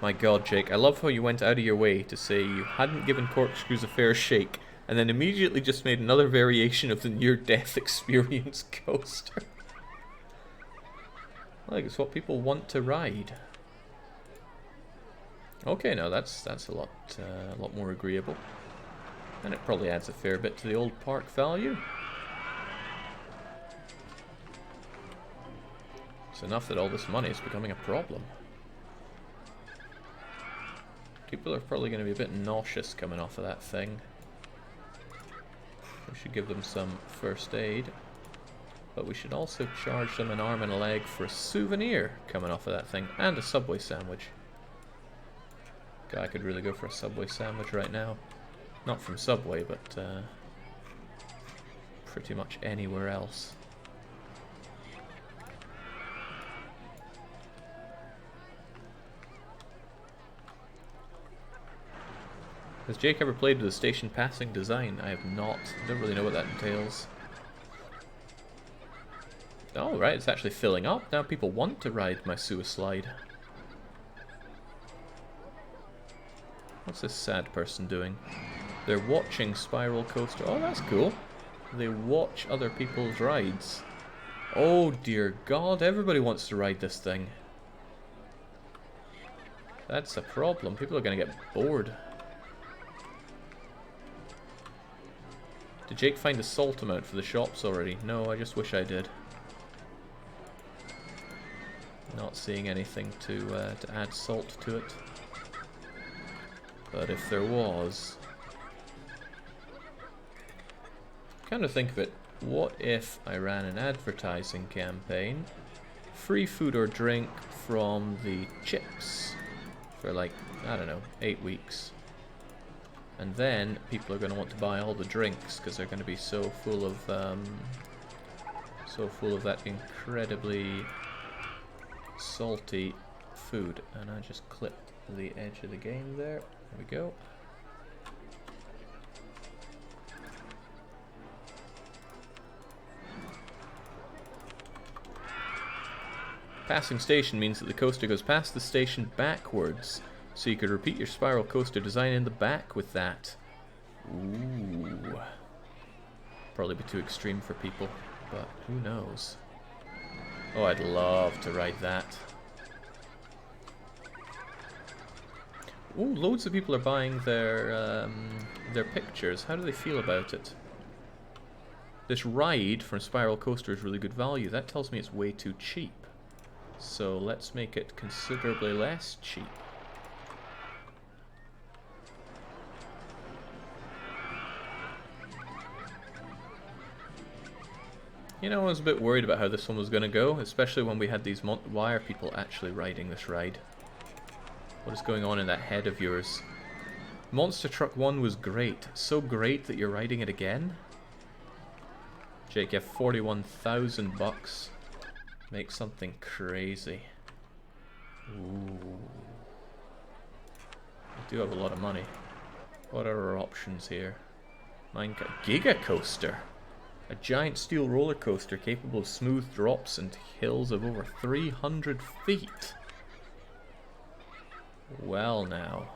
My god, Jake, I love how you went out of your way to say you hadn't given corkscrews a fair shake, and then immediately just made another variation of the near-death experience coaster. Like, it's what people want to ride. Okay, now that's a lot more agreeable, and it probably adds a fair bit to the old park value. It's enough that all this money is becoming a problem. People are probably going to be a bit nauseous coming off of that thing. We should give them some first aid. But we should also charge them an arm and a leg for a souvenir coming off of that thing. And a Subway sandwich. God, I could really go for a Subway sandwich right now. Not from Subway, but pretty much anywhere else. Has Jake ever played with the station passing design? I have not. I don't really know what that entails. Oh, right, it's actually filling up. Now people want to ride my Suicide. What's this sad person doing? They're watching Spiral Coaster. Oh, that's cool. They watch other people's rides. Oh, dear God. Everybody wants to ride this thing. That's a problem. People are going to get bored. Did Jake find the salt amount for the shops already? No, I just wish I did. Not seeing anything to add salt to it. But if there was... Kind of think of it, what if I ran an advertising campaign? Free food or drink from the chips for like, I don't know, 8 weeks. And then people are going to want to buy all the drinks because they're going to be so full of that incredibly salty food, and I just clipped the edge of the game there. There we go. Passing station means that the coaster goes past the station backwards, so you could repeat your spiral coaster design in the back with that. Ooh. Probably be too extreme for people, but who knows. Oh, I'd love to ride that. Ooh, loads of people are buying their pictures. How do they feel about it? This ride from Spiral Coaster is really good value. That tells me it's way too cheap. So let's make it considerably less cheap. You know, I was a bit worried about how this one was going to go, especially when we had these wire people actually riding this ride. What is going on in that head of yours? Monster Truck 1 was great. So great that you're riding it again? Jake, you have 41,000 bucks. Make something crazy. Ooh. I do have a lot of money. What are our options here? Giga Coaster. A giant steel roller coaster capable of smooth drops and hills of over 300 feet. Well now.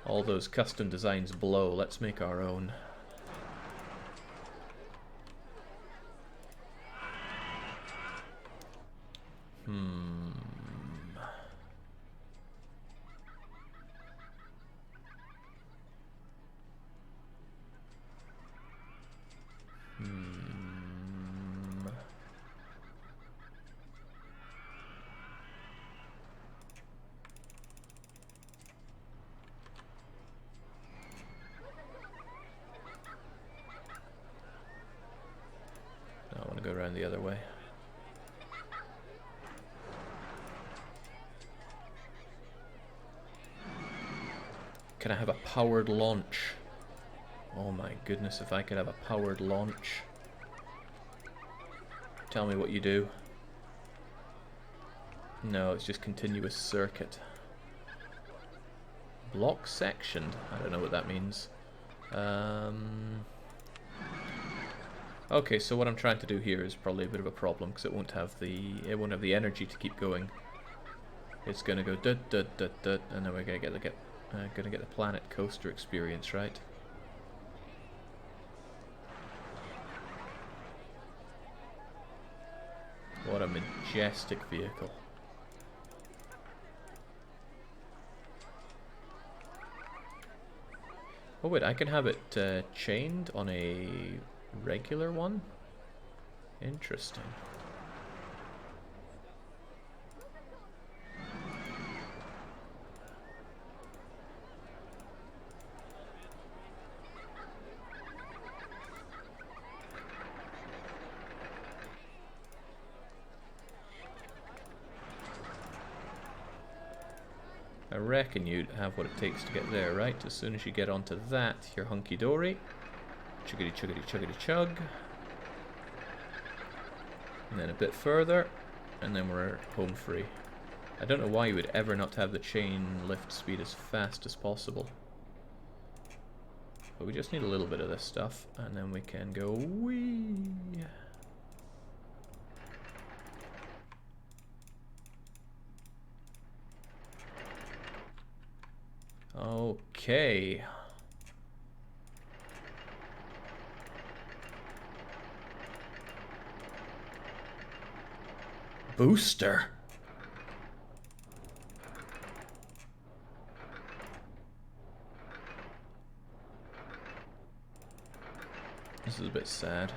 All those custom designs blow. Let's make our own. I want to go around the other way. Can I have a powered launch? Oh my goodness, if I could have a powered launch. Tell me what you do. No, it's just continuous circuit. Block sectioned? I don't know what that means. Okay, so what I'm trying to do here is probably a bit of a problem because it won't have the energy to keep going. It's gonna go dut dut dut dut, and then we're gonna get the Planet Coaster experience, right? What a majestic vehicle. Oh wait, I can have it chained on a regular one? Interesting. I reckon you'd have what it takes to get there, right? As soon as you get onto that, you're hunky-dory. Chuggity chuggity chuggity chug. And then a bit further, and then we're home free. I don't know why you would ever not have the chain lift speed as fast as possible. But we just need a little bit of this stuff, and then we can go whee! Okay. Booster. This is a bit sad.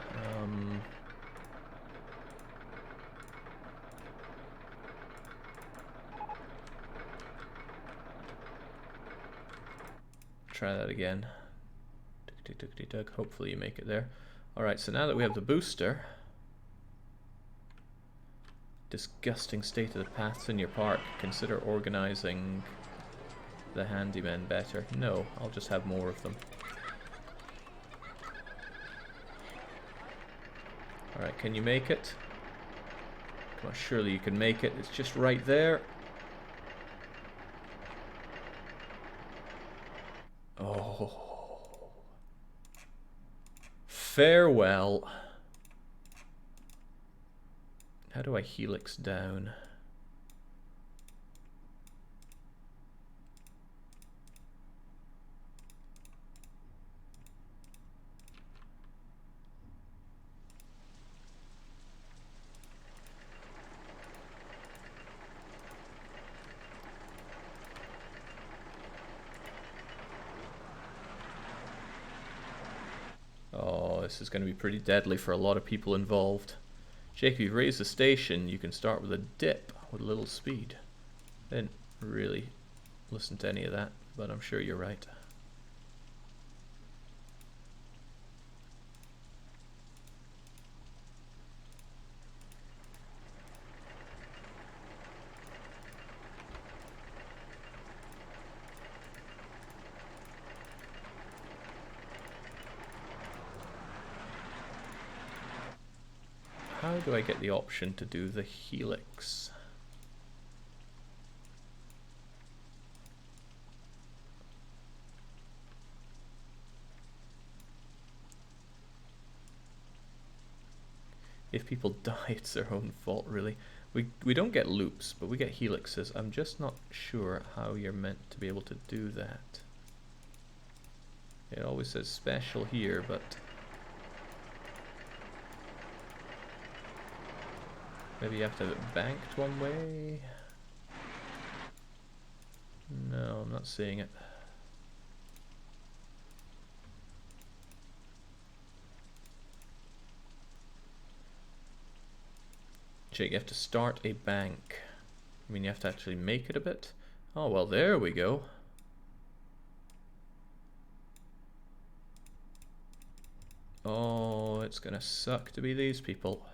Try that again. Tick-tick-tick-tick. Hopefully you make it there. Alright, so now that we have the booster... Disgusting state of the paths in your park. Consider organizing the handymen better. No, I'll just have more of them. Alright, can you make it? Come on, surely you can make it. It's just right there. Oh. Farewell. How do I helix down? Oh, this is going to be pretty deadly for a lot of people involved. Jake, if you raise the station, you can start with a dip with a little speed. I didn't really listen to any of that, but I'm sure you're right. How do I get the option to do the helix? If people die, it's their own fault, really. We don't get loops, but we get helixes. I'm just not sure how you're meant to be able to do that. It always says special here, but maybe you have to have it banked one way? No, I'm not seeing it. Jake, you have to start a bank. I mean, you have to actually make it a bit. Oh, well, there we go. Oh, it's gonna suck to be these people.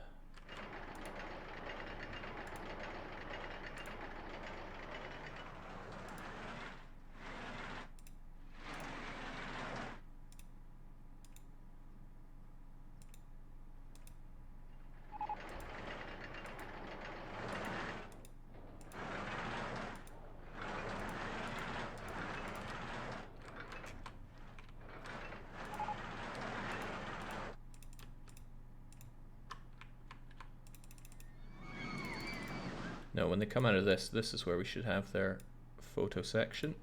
No, when they come out of this, this is where we should have their photo section.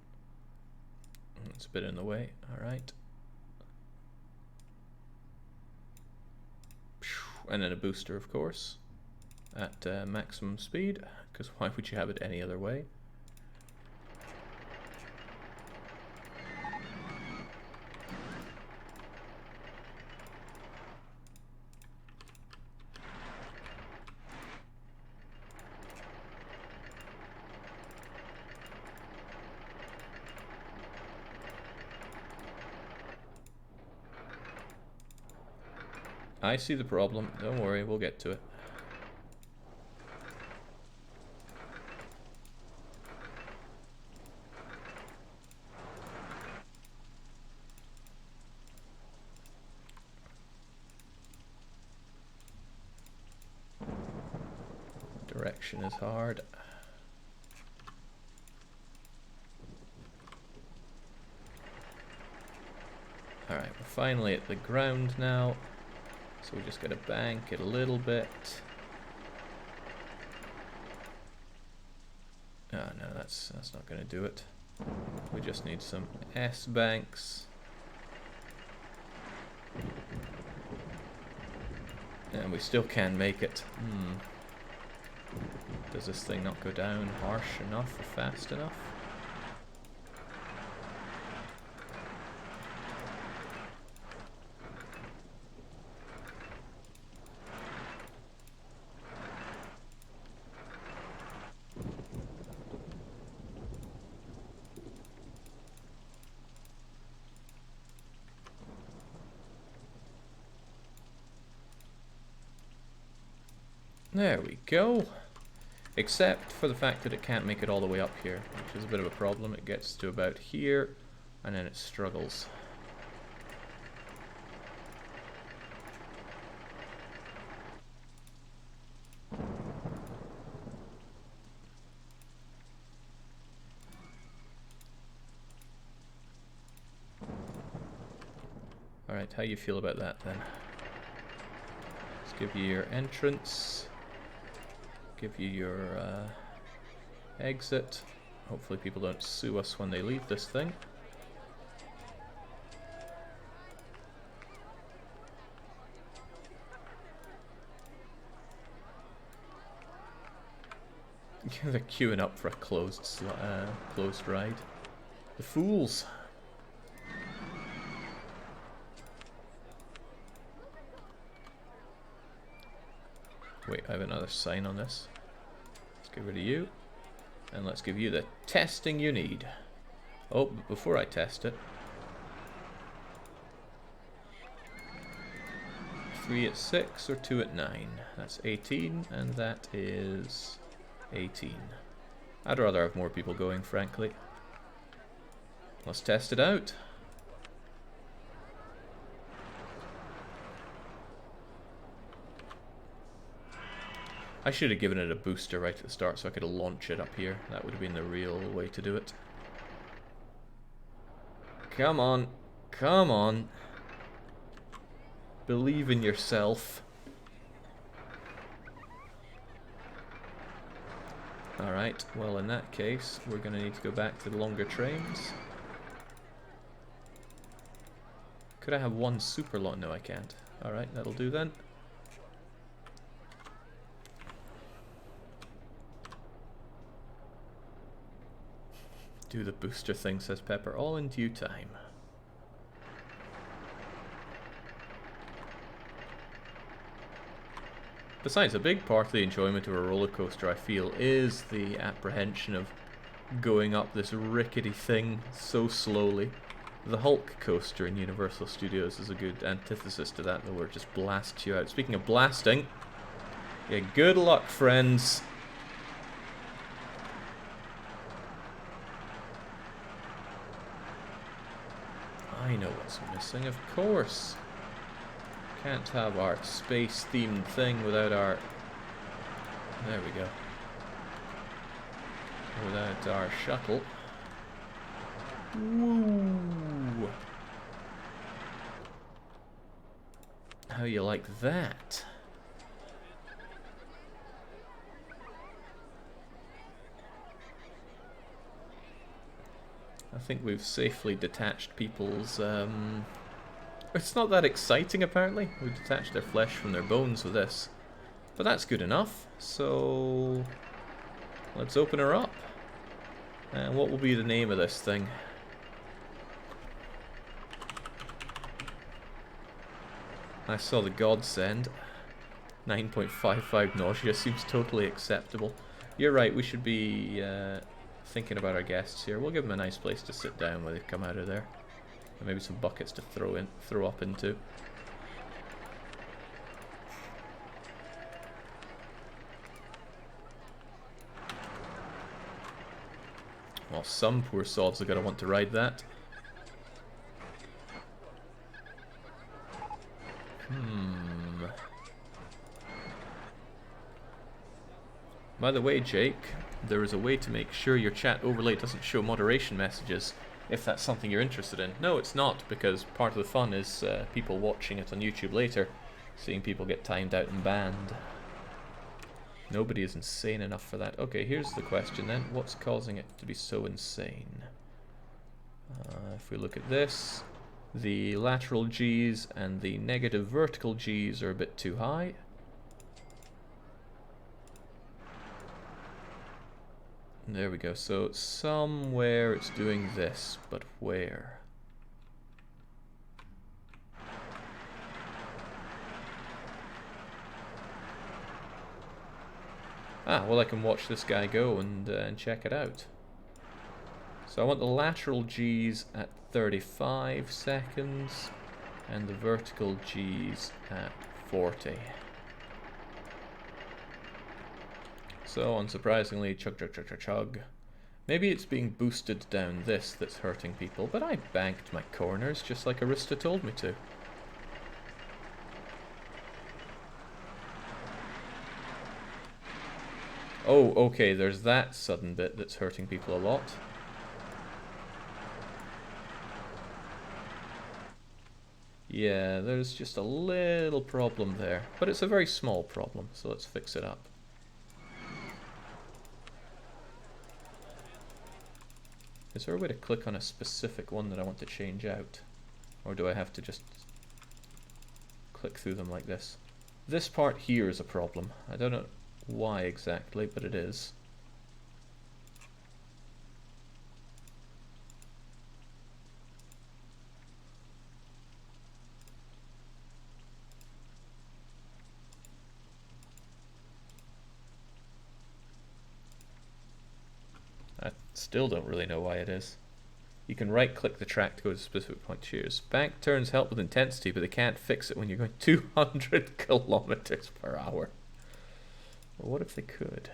It's a bit in the way, alright. And then a booster, of course, at maximum speed, because why would you have it any other way? I see the problem. Don't worry, we'll get to it. Direction is hard. Alright, we're finally at the ground now. So we just gotta bank it a little bit. Ah, no, that's not gonna do it. We just need some S banks. And we still can make it. Does this thing not go down harsh enough or fast enough? There we go. Except for the fact that it can't make it all the way up here, which is a bit of a problem. It gets to about here, and then it struggles. Alright, how you feel about that then? Let's give you your entrance. Give you your exit. Hopefully people don't sue us when they leave this thing. They're queuing up for a closed ride. The fools! Wait, I have another sign on this. Let's get rid of you. And let's give you the testing you need. Oh, but before I test it... 3 at 6 or 2 at 9? That's 18, and that is 18. I'd rather have more people going, frankly. Let's test it out. I should have given it a booster right at the start so I could launch it up here. That would have been the real way to do it. Come on. Come on. Believe in yourself. Alright, well in that case, we're going to need to go back to the longer trains. Could I have one super long? No, I can't. Alright, that'll do then. Do the booster thing, says Pepper, all in due time. Besides, a big part of the enjoyment of a roller coaster, I feel, is the apprehension of going up this rickety thing so slowly. The Hulk coaster in Universal Studios is a good antithesis to that, though, where it just blasts you out. Speaking of blasting, yeah, good luck, friends. I know what's missing, of course. Can't have our space-themed thing without our... There we go. Without our shuttle. Woo! How you like that? I think we've safely detached people's... It's not that exciting, apparently. We've detached their flesh from their bones with this. But that's good enough. So... let's open her up. And what will be the name of this thing? I saw the godsend. 9.55 nausea seems totally acceptable. You're right, we should be thinking about our guests here. We'll give them a nice place to sit down when they come out of there. And maybe some buckets to throw up into. Well, some poor sods are going to want to ride that. By the way, Jake, there is a way to make sure your chat overlay doesn't show moderation messages, if that's something you're interested in. No, it's not, because part of the fun is people watching it on YouTube later, seeing people get timed out and banned. Nobody is insane enough for that. Okay, here's the question then. What's causing it to be so insane? If we look at this, the lateral G's and the negative vertical G's are a bit too high. There we go. So somewhere it's doing this, but where? Ah, well, I can watch this guy go and check it out. So I want the lateral G's at 35 seconds and the vertical G's at 40. So, unsurprisingly, chug, chug, chug, chug, chug. Maybe it's being boosted down this that's hurting people, but I banked my corners just like Arista told me to. Oh, okay, there's that sudden bit that's hurting people a lot. Yeah, there's just a little problem there. But it's a very small problem, so let's fix it up. Is there a way to click on a specific one that I want to change out? Or do I have to just click through them like this? This part here is a problem. I don't know why exactly, but it is. I still don't really know why it is. You can right-click the track to go to a specific point. Cheers. Bank turns help with intensity, but they can't fix it when you're going 200 kilometers per hour. Well, what if they could?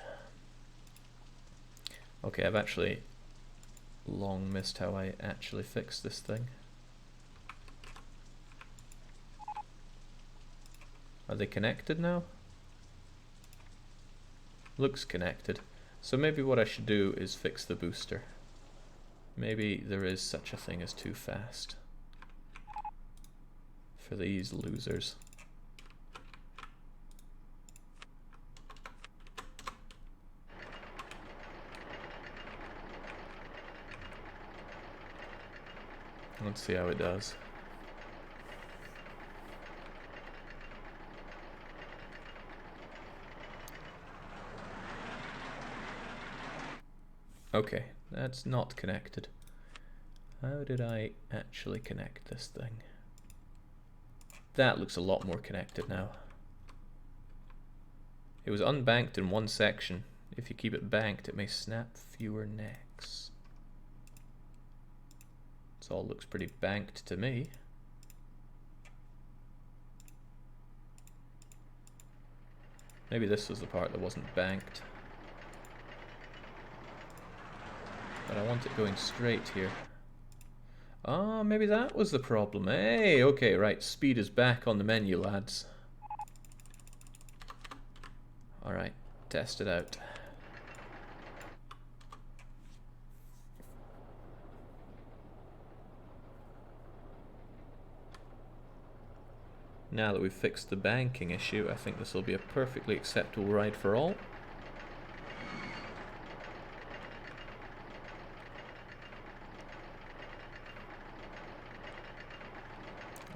Okay, I've actually long missed how I actually fixed this thing. Are they connected now? Looks connected. So maybe what I should do is fix the booster. Maybe there is such a thing as too fast for these losers. Let's see how it does. Okay, that's not connected. How did I actually connect this thing? That looks a lot more connected now. It was unbanked in one section. If you keep it banked, it may snap fewer necks. This all looks pretty banked to me. Maybe this was the part that wasn't banked. But I want it going straight here. Ah, maybe that was the problem. Hey, okay, right. Speed is back on the menu, lads. Alright, test it out. Now that we've fixed the banking issue, I think this will be a perfectly acceptable ride for all.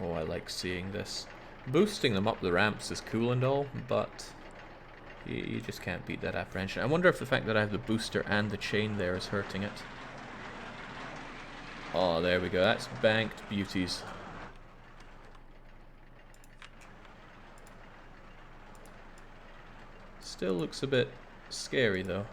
Oh, I like seeing this. Boosting them up the ramps is cool and all, but you just can't beat that apprehension. I wonder if the fact that I have the booster and the chain there is hurting it. Oh, there we go. That's banked beauties. Still looks a bit scary though.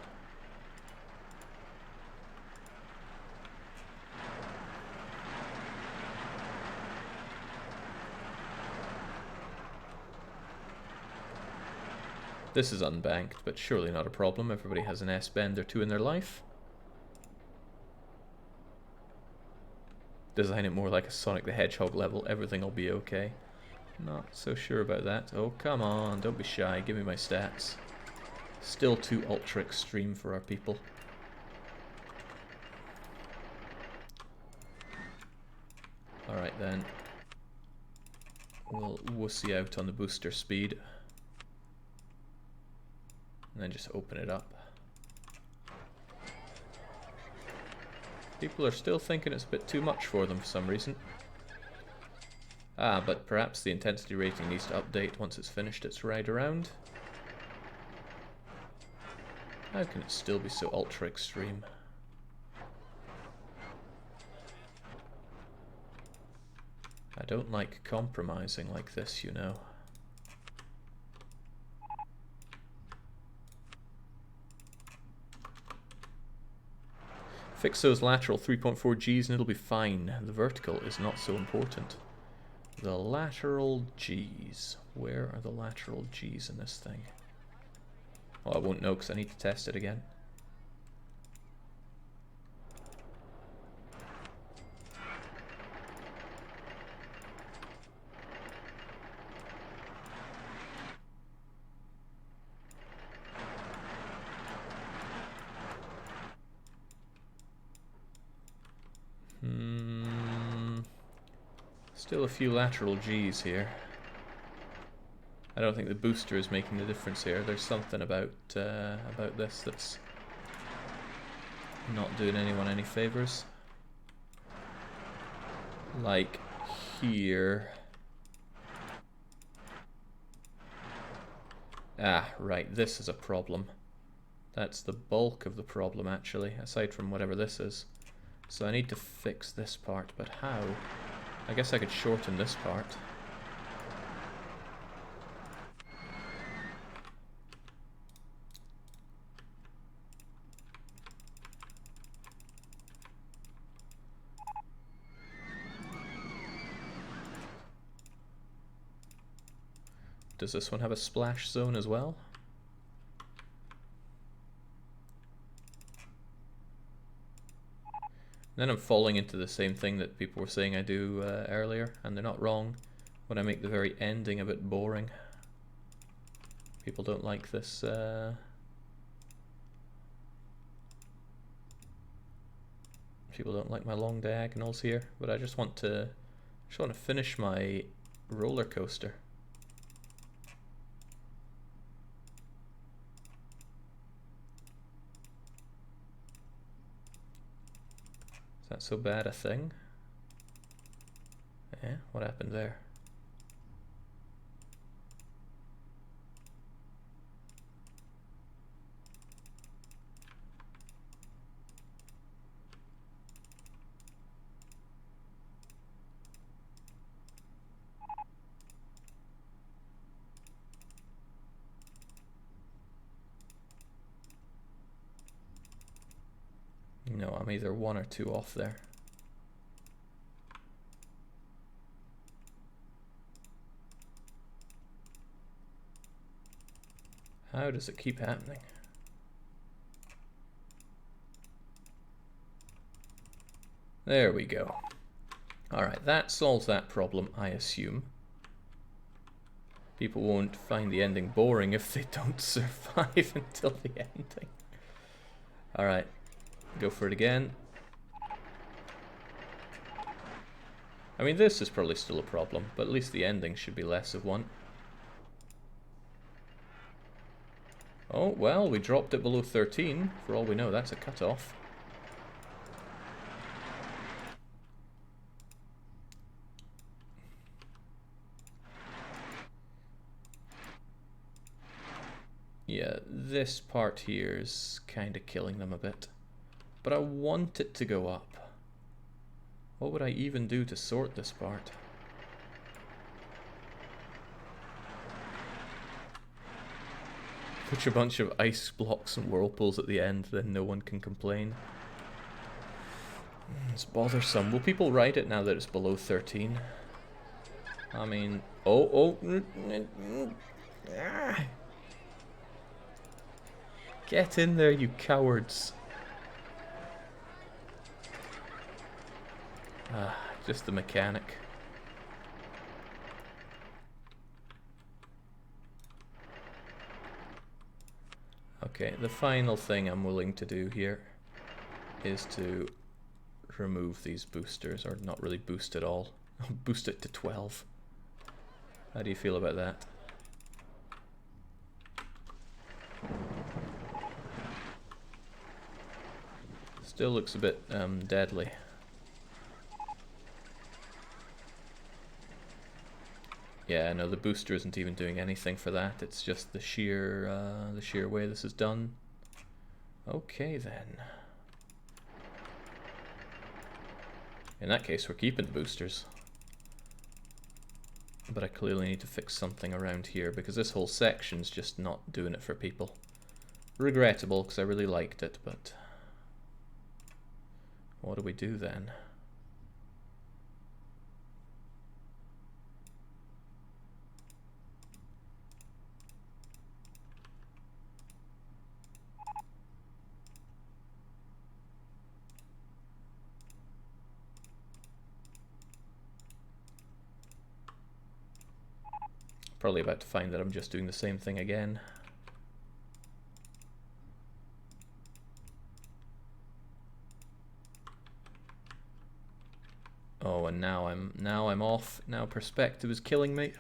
This is unbanked, but surely not a problem. Everybody has an S-bend or two in their life. Design it more like a Sonic the Hedgehog level. Everything will be okay. Not so sure about that. Oh, come on. Don't be shy. Give me my stats. Still too ultra extreme for our people. Alright then. We'll wussy out on the booster speed. And then just open it up. People are still thinking it's a bit too much for them for some reason. Ah, but perhaps the intensity rating needs to update once it's finished its ride around. How can it still be so ultra extreme? I don't like compromising like this, you know. Fix those lateral 3.4 Gs and it'll be fine. The vertical is not so important. The lateral Gs. Where are the lateral Gs in this thing? Oh, I won't know because I need to test it again. Still a few lateral Gs here. I don't think the booster is making the difference here. There's something about this that's not doing anyone any favors. Like here. Ah, right, this is a problem. That's the bulk of the problem, actually, aside from whatever this is. So I need to fix this part, but how? I guess I could shorten this part. Does this one have a splash zone as well? Then I'm falling into the same thing that people were saying I do earlier, and they're not wrong, when I make the very ending a bit boring. People don't like this. People don't like my long diagonals here, but I just want to finish my roller coaster. Is that so bad a thing? Yeah, what happened there? No, I'm either 1 or 2 off there. How does it keep happening? There we go. Alright, that solves that problem, I assume. People won't find the ending boring if they don't survive until the ending. Alright, go for it again. I mean, this is probably still a problem, but at least the ending should be less of one. Oh, well, we dropped it below 13. For all we know, that's a cutoff. Yeah, this part here is kind of killing them a bit. But I want it to go up. What would I even do to sort this part? Put a bunch of ice blocks and whirlpools at the end, then no one can complain. It's bothersome. Will people ride it now that it's below 13? I mean... Get in there, you cowards. Just the mechanic. Okay, the final thing I'm willing to do here is to remove these boosters, or not really boost at all. Boost it to 12. How do you feel about that? Still looks a bit deadly. Yeah, no, the booster isn't even doing anything for that. It's just the sheer way this is done. Okay then. In that case, we're keeping the boosters. But I clearly need to fix something around here because this whole section's just not doing it for people. Regrettable, because I really liked it, but what do we do then? Probably about to find that I'm just doing the same thing again. Oh, and now I'm off. Now perspective is killing me.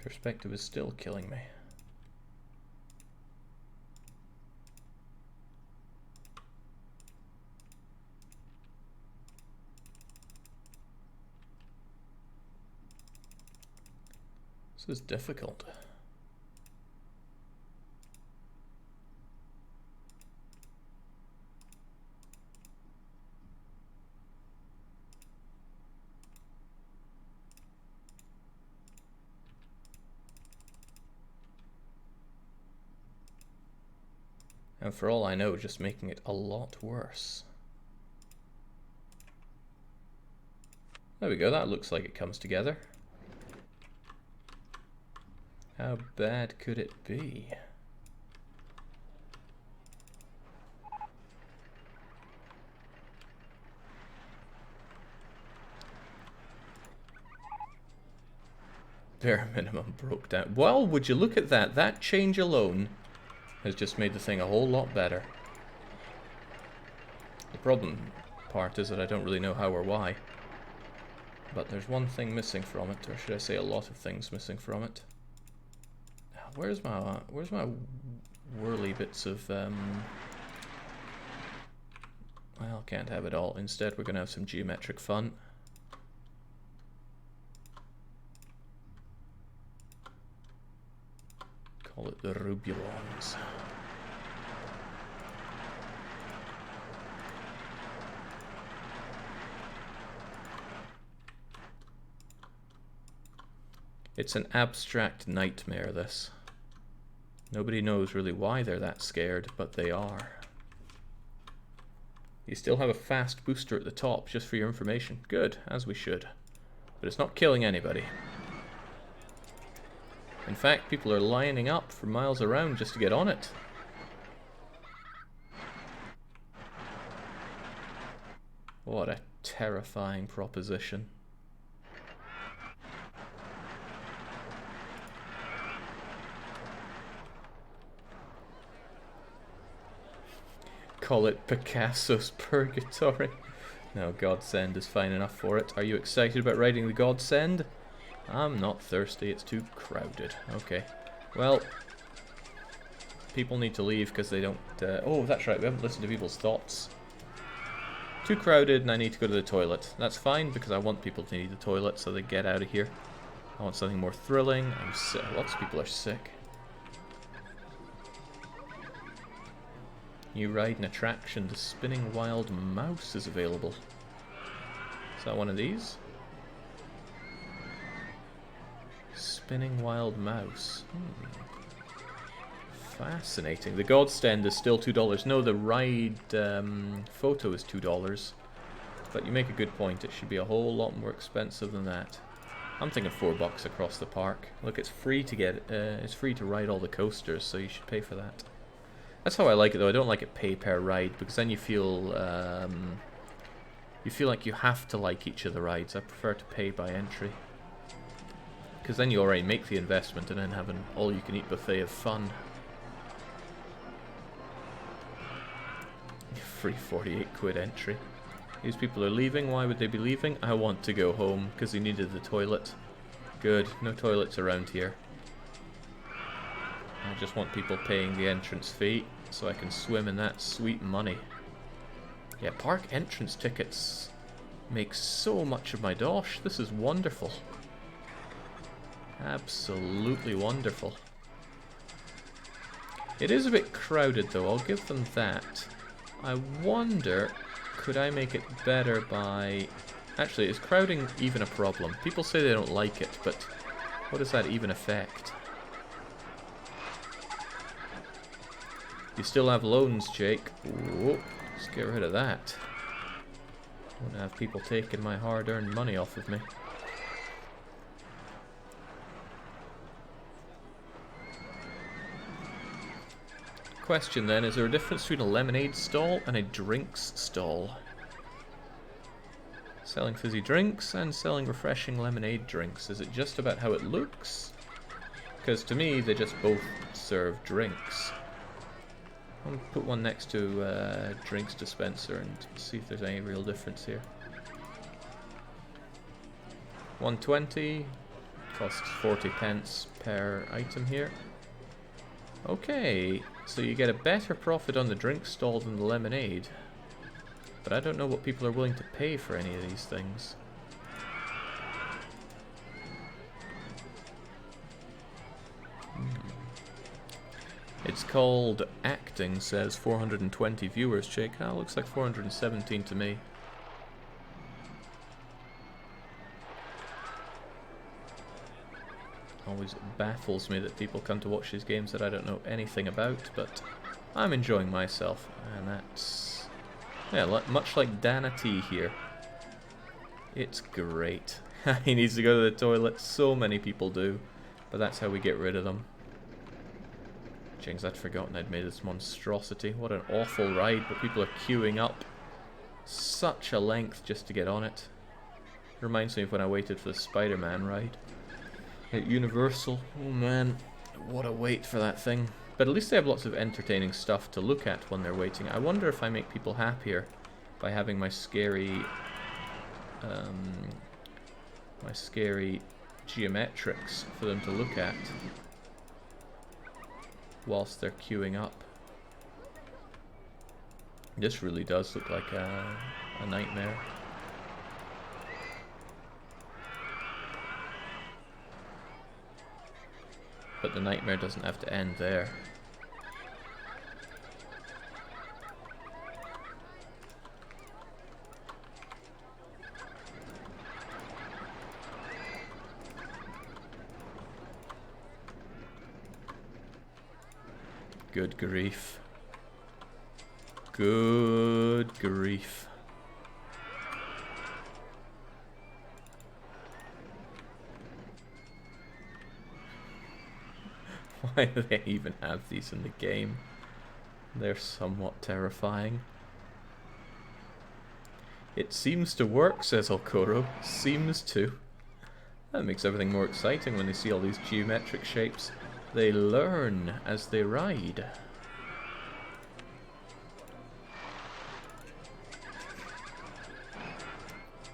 Perspective is still killing me. This is difficult. And for all I know, just making it a lot worse. There we go, that looks like it comes together. How bad could it be? Bare minimum broke down. Well, would you look at that? That change alone has just made the thing a whole lot better. The problem part is that I don't really know how or why. But there's one thing missing from it, or should I say a lot of things missing from it. Where's my whirly bits of well, can't have it all. Instead we're gonna have some geometric fun. Call it the Rubulons. It's an abstract nightmare, this. Nobody knows really why they're that scared, but they are. You still have a fast booster at the top, just for your information. Good, as we should. But it's not killing anybody. In fact, people are lining up for miles around just to get on it. What a terrifying proposition. Call it Picasso's Purgatory. No, Godsend is fine enough for it. Are you excited about riding the Godsend? I'm not thirsty, it's too crowded. Okay. Well, people need to leave because they don't... oh, that's right, we haven't listened to people's thoughts. Too crowded and I need to go to the toilet. That's fine because I want people to need the toilet so they get out of here. I want something more thrilling. I'm sick. Lots of people are sick. New ride and attraction, the Spinning Wild Mouse is available. Is that one of these? Spinning Wild Mouse. Fascinating. The Godsend is still $2. No, the ride photo is $2. But you make a good point. It should be a whole lot more expensive than that. I'm thinking $4 across the park. Look, it's free to get. It's free to ride all the coasters, so you should pay for that. That's how I like it, though. I don't like it pay per ride because then you feel like you have to like each of the rides. I prefer to pay by entry because then you already make the investment and then have an all-you-can-eat buffet of fun. Free 48 quid entry. These people are leaving. Why would they be leaving? I want to go home because he needed the toilet. Good. No toilets around here. I just want people paying the entrance fee so I can swim in that sweet money. Yeah, park entrance tickets make so much of my dosh. This is wonderful. Absolutely wonderful. It is a bit crowded though, I'll give them that. I wonder, could I make it better by... Actually, is crowding even a problem? People say they don't like it, but what does that even affect? You still have loans, Jake. Whoa, let's get rid of that. I want to have people taking my hard-earned money off of me. Question then, is there a difference between a lemonade stall and a drinks stall? Selling fizzy drinks and selling refreshing lemonade drinks. Is it just about how it looks? Because to me, they just both serve drinks. I'll put one next to a drinks dispenser and see if there's any real difference here. 120, costs 40 pence per item here. Okay, so you get a better profit on the drink stall than the lemonade. But I don't know what people are willing to pay for any of these things. It's called Acting, says 420 viewers, Jake. Ah, looks like 417 to me. Always baffles me that people come to watch these games that I don't know anything about, but I'm enjoying myself, and that's... yeah, much like Dana T here. It's great. He needs to go to the toilet, so many people do, but that's how we get rid of them. Jings, I'd forgotten I'd made this monstrosity. What an awful ride, but people are queuing up such a length just to get on it. Reminds me of when I waited for the Spider-Man ride at Universal. Oh man, what a wait for that thing. But at least they have lots of entertaining stuff to look at when they're waiting. I wonder if I make people happier by having my scary geometrics for them to look at whilst they're queuing up. This really does look like a nightmare. But the nightmare doesn't have to end there. Good grief. Good grief. Why do they even have these in the game? They're somewhat terrifying. It seems to work, says Alcoro. Seems to. That makes everything more exciting when they see all these geometric shapes. They learn as they ride.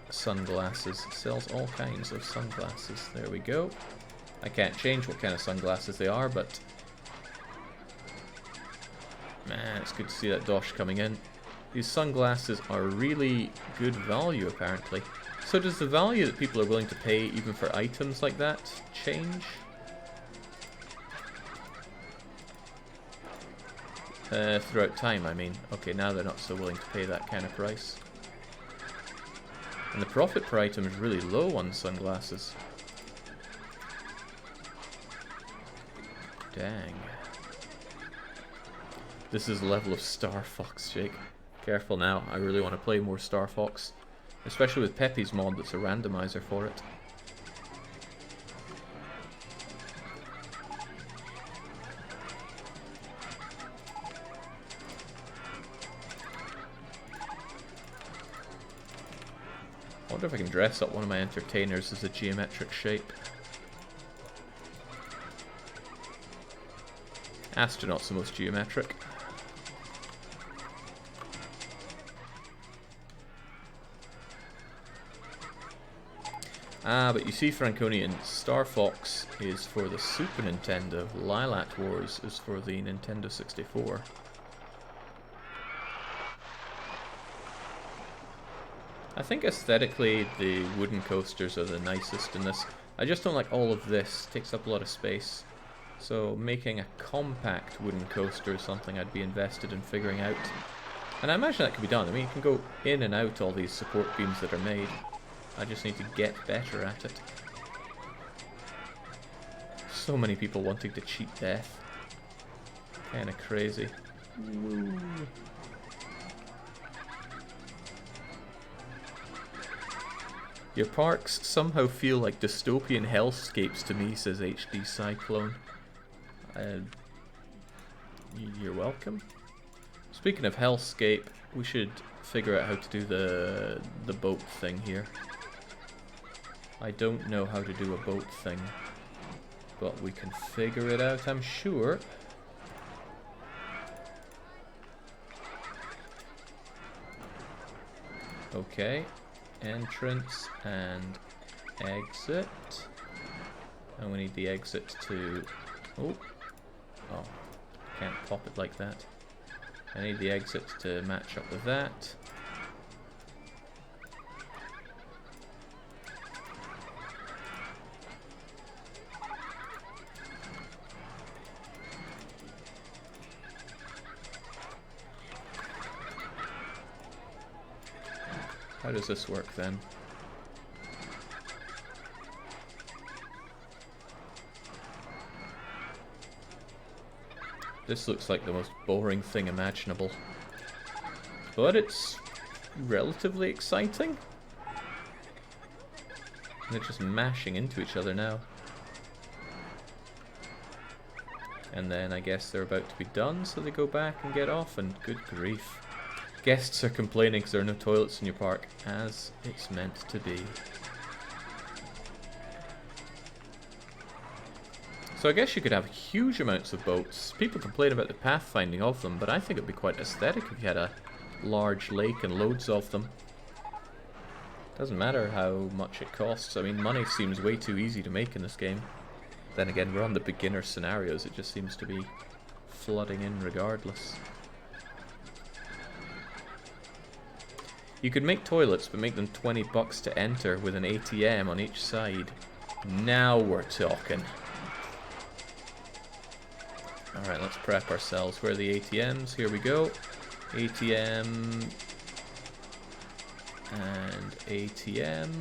Sunglasses. Sells all kinds of sunglasses. There we go. I can't change what kind of sunglasses they are, but... man, it's good to see that dosh coming in. These sunglasses are really good value, apparently. So does the value that people are willing to pay even for items like that change? Throughout time, I mean. Okay, now they're not so willing to pay that kind of price. And the profit per item is really low on sunglasses. Dang. This is the level of Star Fox, Jake. Careful now, I really want to play more Star Fox. Especially with Pepe's mod that's a randomizer for it. I wonder if I can dress up one of my entertainers as a geometric shape. Astronaut's the most geometric. Ah, but you see, Franconian, Star Fox is for the Super Nintendo, Lilac Wars is for the Nintendo 64. I think aesthetically the wooden coasters are the nicest in this. I just don't like all of this, it takes up a lot of space. So making a compact wooden coaster is something I'd be invested in figuring out. And I imagine that could be done. I mean, you can go in and out all these support beams that are made. I just need to get better at it. So many people wanting to cheat death. Kinda crazy. Woo. Your parks somehow feel like dystopian hellscapes to me, says HD Cyclone. You're welcome. Speaking of hellscape, we should figure out how to do the boat thing here. I don't know how to do a boat thing, but we can figure it out, I'm sure. Okay, entrance and exit. And we need the exit to... Oh, can't pop it like that. I need the exit to match up with that. How does this work then? This looks like the most boring thing imaginable. But it's relatively exciting. They're just mashing into each other now. And then I guess they're about to be done, so they go back and get off, and good grief. Guests are complaining because there are no toilets in your park, as it's meant to be. So I guess you could have huge amounts of boats. People complain about the pathfinding of them, but I think it'd be quite aesthetic if you had a large lake and loads of them. Doesn't matter how much it costs. I mean, money seems way too easy to make in this game. Then again, we're on the beginner scenarios. It just seems to be flooding in regardless. You could make toilets, but make them $20 to enter with an ATM on each side. Now we're talking. Alright, let's prep ourselves. Where are the ATMs? Here we go. ATM. And ATM.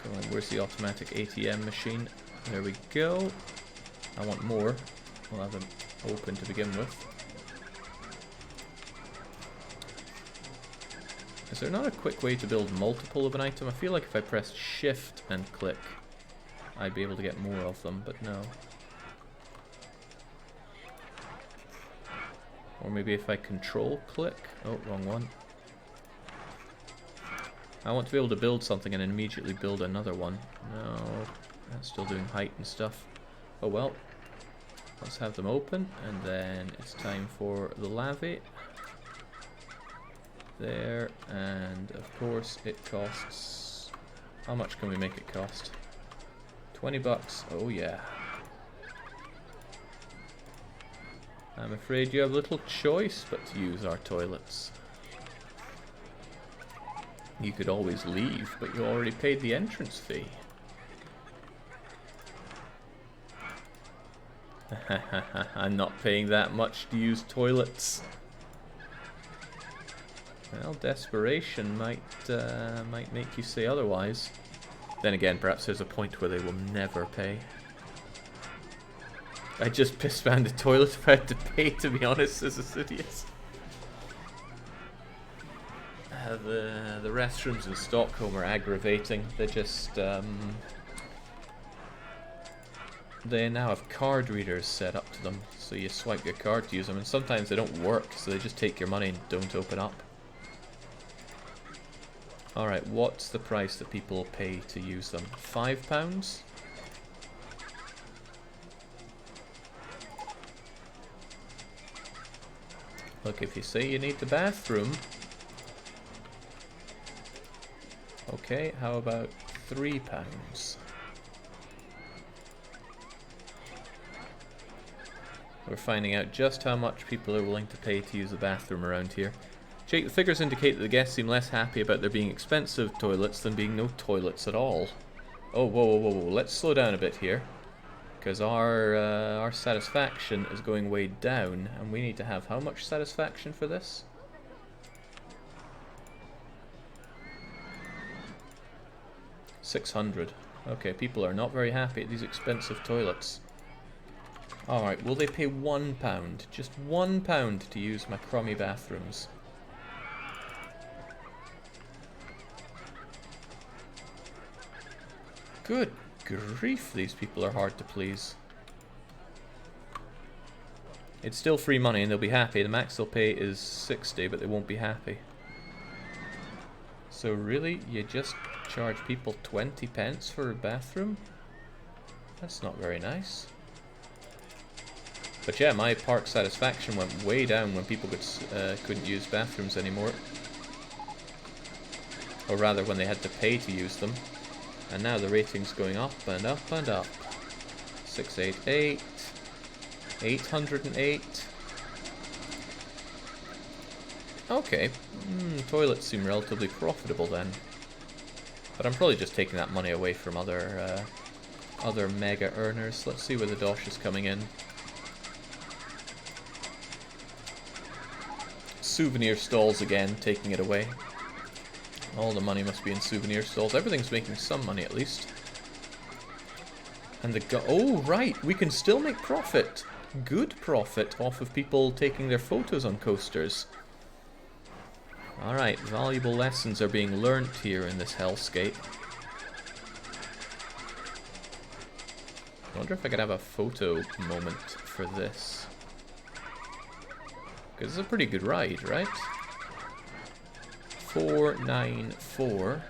Come on, where's the automatic ATM machine? There we go. I want more. We'll have them open to begin with. Is there not a quick way to build multiple of an item? I feel like if I pressed shift and click, I'd be able to get more of them, but no. Or maybe if I control click. Oh, wrong one. I want to be able to build something and immediately build another one. No, that's still doing height and stuff. Oh well. Let's have them open, and then it's time for the lavvy. There, and of course it costs... How much can we make it cost? $20. Oh yeah. I'm afraid you have little choice but to use our toilets. You could always leave, but you already paid the entrance fee. I'm not paying that much to use toilets. Well, desperation might make you say otherwise. Then again, perhaps there's a point where they will never pay. I just piss-found a toilet if I had to pay, to be honest, as a idiot. The restrooms in Stockholm are aggravating. They're just... they now have card readers set up to them, so you swipe your card to use them, and sometimes they don't work, so they just take your money and don't open up. Alright, what's the price that people pay to use them? £5? Look, if you say you need the bathroom... Okay, how about £3? We're finding out just how much people are willing to pay to use the bathroom around here. Jake, the figures indicate that the guests seem less happy about there being expensive toilets than being no toilets at all. Oh, whoa. Let's slow down a bit here. Because our satisfaction is going way down, and we need to have how much satisfaction for this? $600. Okay, people are not very happy at these expensive toilets. Alright, will they pay £1? Just £1 to use my crummy bathrooms? Good grief, these people are hard to please. It's still free money and they'll be happy. The max they'll pay is 60, but they won't be happy. So really, you just charge people 20 pence for a bathroom? That's not very nice. But yeah, my park satisfaction went way down when people couldn't use bathrooms anymore. Or rather, when they had to pay to use them. And now the rating's going up and up and up. 688, 808. Okay, toilets seem relatively profitable then. But I'm probably just taking that money away from other mega earners. Let's see where the dosh is coming in. Souvenir stalls again, taking it away. All the money must be in souvenir stalls. Everything's making some money at least. And oh right, we can still make profit. Good profit off of people taking their photos on coasters. Alright, valuable lessons are being learnt here in this hellscape. I wonder if I could have a photo moment for this. Because it's a pretty good ride, right? 494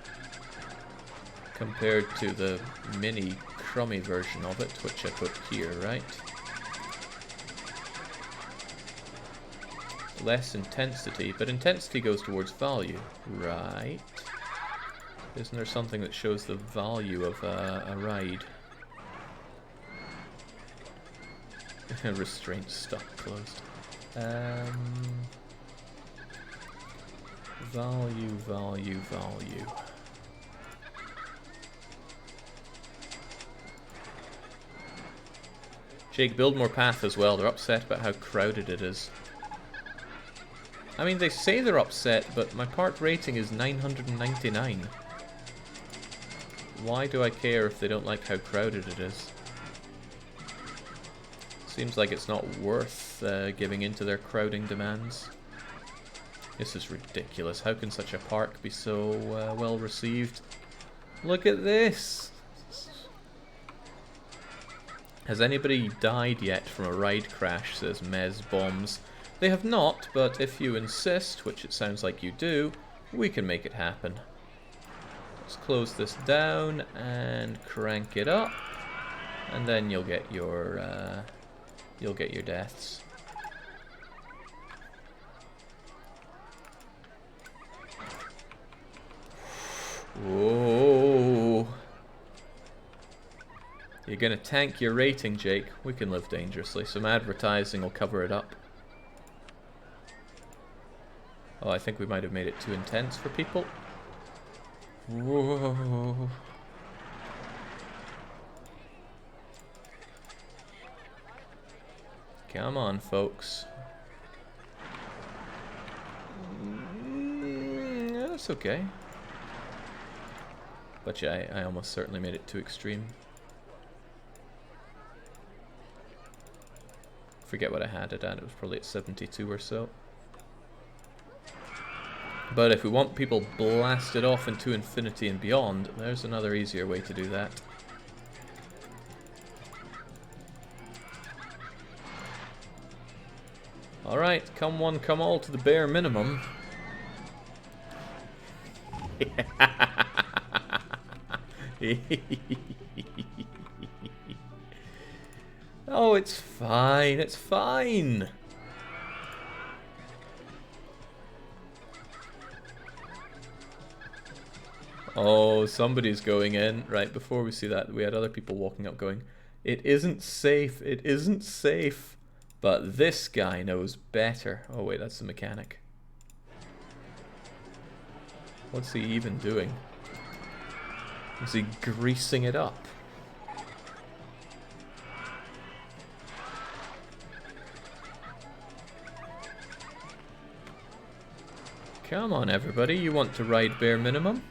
compared to the mini crummy version of it, which I put here, right? Less intensity, but intensity goes towards value, right? Isn't there something that shows the value of a ride? Restraint stuck closed. Value, value, value. Jake, build more path as well. They're upset about how crowded it is. I mean, they say they're upset, but my park rating is 999. Why do I care if they don't like how crowded it is? Seems like it's not worth giving in to their crowding demands. This is ridiculous. How can such a park be so well received? Look at this! Has anybody died yet from a ride crash, says Mez Bombs. They have not, but if you insist, which it sounds like you do, we can make it happen. Let's close this down and crank it up, and then you'll get your deaths. Whoa! You're gonna tank your rating, Jake. We can live dangerously. Some advertising will cover it up. Oh, I think we might have made it too intense for people. Whoa. Come on, folks. That's okay. But yeah, I almost certainly made it too extreme. Forget what I had it at. It was probably at 72 or so. But if we want people blasted off into infinity and beyond, there's another easier way to do that. Alright, come one, come all to the bare minimum. Oh, it's fine, it's fine. Oh, somebody's going in. Right, before we see that, we had other people walking up going, it isn't safe, it isn't safe. But this guy knows better. Oh wait, that's the mechanic. What's he even doing? Is he greasing it up? Come on everybody, you want to ride bare minimum?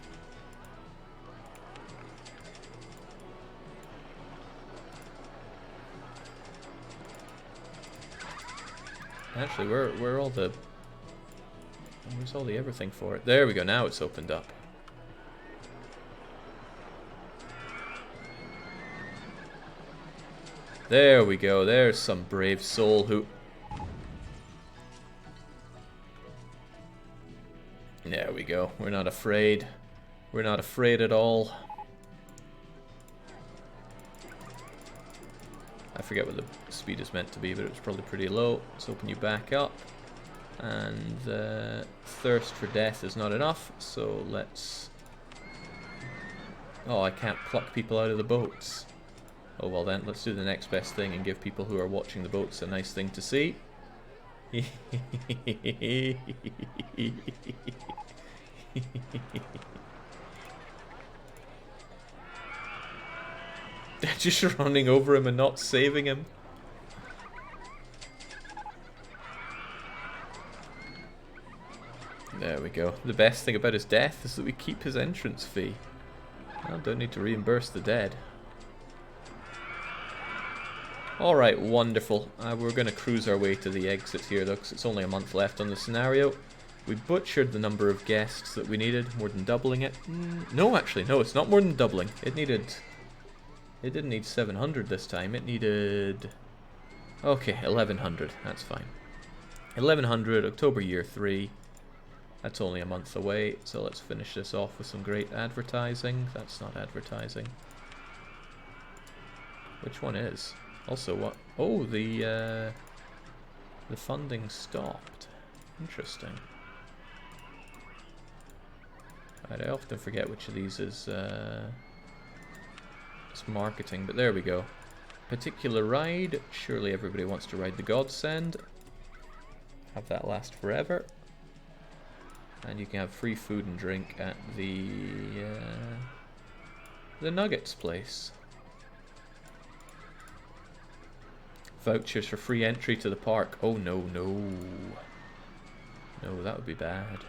Actually, where's all the everything for it? There we go, now it's opened up. There we go, there's some brave soul who... go. We're not afraid. We're not afraid at all. I forget what the speed is meant to be, but it was probably pretty low. Let's open you back up. And thirst for death is not enough, so let's... Oh, I can't pluck people out of the boats. Oh, well then, let's do the next best thing and give people who are watching the boats a nice thing to see. They're just running over him and not saving him. There we go. The best thing about his death is that we keep his entrance fee. I don't need to reimburse the dead. Alright, wonderful. We're going to cruise our way to the exit here though, because it's only a month left on the scenario. We butchered the number of guests that we needed, more than doubling it. No, actually, no, it's not more than doubling. It didn't need 700 this time, it needed... Okay, 1100, that's fine. 1100, October year 3. That's only a month away, so let's finish this off with some great advertising. That's not advertising. Which one is? Also what? Oh, the funding stopped. Interesting. Right, I often forget which of these is it's marketing, but there we go. Particular ride. Surely everybody wants to ride the Godsend. Have that last forever. And you can have free food and drink at the Nuggets place. Vouchers for free entry to the park. Oh no, no. No, that would be bad.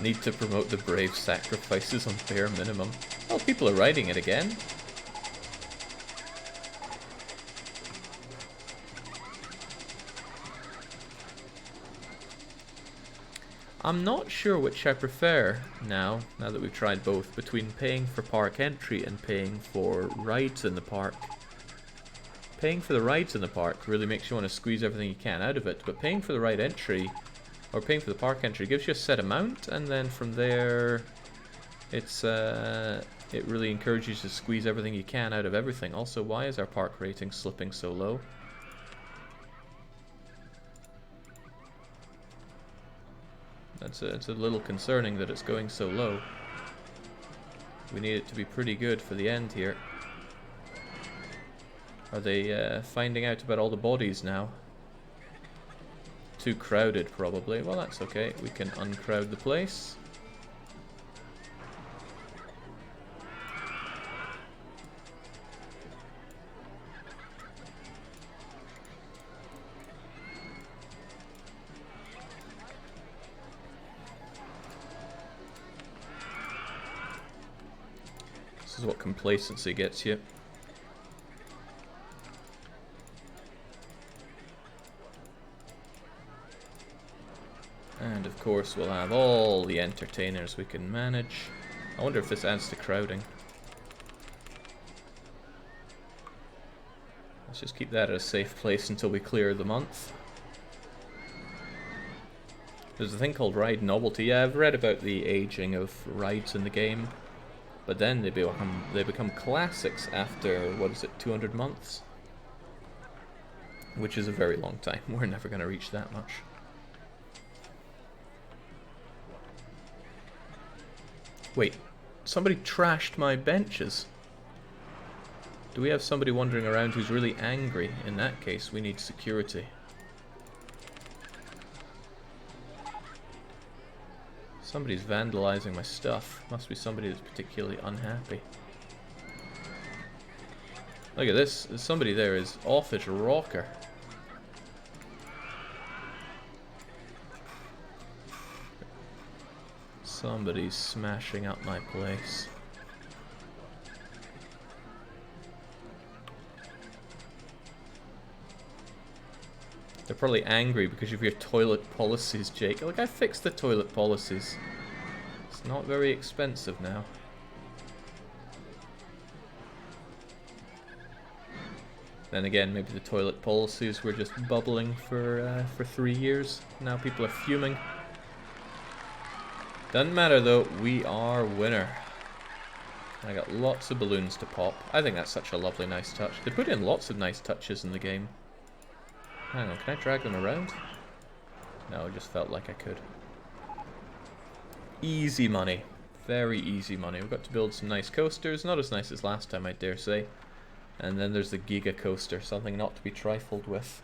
Need to promote the brave sacrifices on bare minimum. Well, people are riding it again. I'm not sure which I prefer now that we've tried both, between paying for park entry and paying for rides in the park. Paying for the rides in the park really makes you want to squeeze everything you can out of it, but paying for the ride entry, or paying for the park entry, gives you a set amount, and then from there, it really encourages you to squeeze everything you can out of everything. Also, why is our park rating slipping so low? It's a little concerning that it's going so low. We need it to be pretty good for the end here. Are they finding out about all the bodies now? Too crowded, probably. Well, that's okay. We can uncrowd the place. This is what complacency gets you. And of course we'll have all the entertainers we can manage. I wonder if this adds to crowding. Let's just keep that at a safe place until we clear the month. There's a thing called ride novelty. Yeah, I've read about the aging of rides in the game. But then they become classics after, what is it, 200 months? Which is a very long time. We're never going to reach that much. Wait, somebody trashed my benches. Do we have somebody wandering around who's really angry? In that case, we need security. Somebody's vandalizing my stuff. Must be somebody that's particularly unhappy. Look at this. Somebody there is off his rocker. Somebody's smashing up my place. They're probably angry because of your toilet policies, Jake. Look, I fixed the toilet policies. It's not very expensive now. Then again, maybe the toilet policies were just bubbling for 3 years. Now people are fuming. Doesn't matter though, we are winner. I got lots of balloons to pop. I think that's such a lovely, nice touch. They put in lots of nice touches in the game. Hang on, can I drag them around? No, it just felt like I could. Easy money. Very easy money. We've got to build some nice coasters. Not as nice as last time, I dare say. And then there's the Giga Coaster, something not to be trifled with.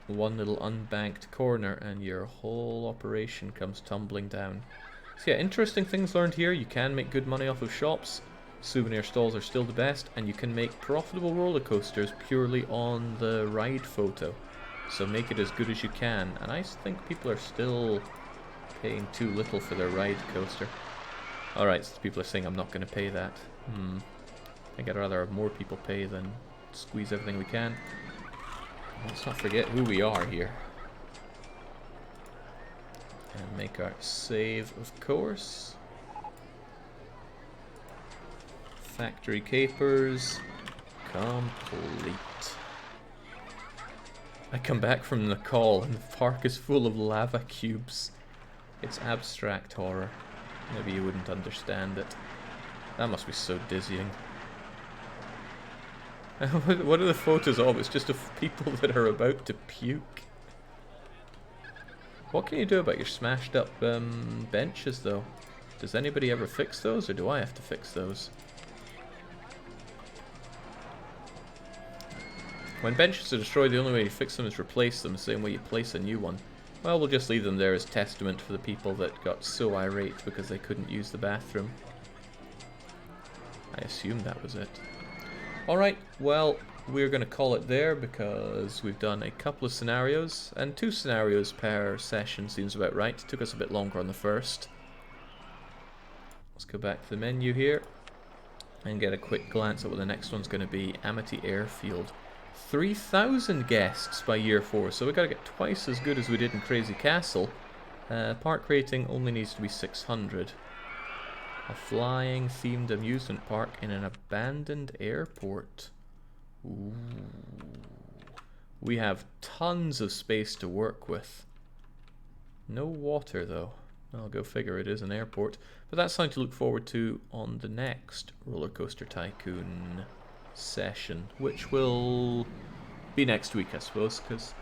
One little unbanked corner and your whole operation comes tumbling down. So yeah, interesting things learned here. You can make good money off of shops. Souvenir stalls are still the best, and you can make profitable roller coasters purely on the ride photo. So make it as good as you can. And I think people are still paying too little for their ride coaster. Alright, so people are saying I'm not going to pay that. I think I'd rather have more people pay than squeeze everything we can. Let's not forget who we are here. And make our save, of course. Factory capers. Complete. I come back from the call and the park is full of lava cubes. It's abstract horror. Maybe you wouldn't understand it. That must be so dizzying. What are the photos of? It's just of people that are about to puke. What can you do about your smashed up benches though? Does anybody ever fix those, or do I have to fix those? When benches are destroyed, the only way you fix them is replace them the same way you place a new one. Well, we'll just leave them there as testament for the people that got so irate because they couldn't use the bathroom. I assumed that was it. Alright, well, we're going to call it there because we've done a couple of scenarios, and 2 scenarios per session seems about right. It took us a bit longer on the first. Let's go back to the menu here and get a quick glance at what the next one's going to be. Amity Airfield. 3,000 guests by year 4, so we got to get twice as good as we did in Crazy Castle. Park rating only needs to be 600. A flying themed amusement park in an abandoned airport. Ooh. We have tons of space to work with. No water though. I'll go figure, it is an airport. But that's something to look forward to on the next Rollercoaster Tycoon session, which will be next week, I suppose, because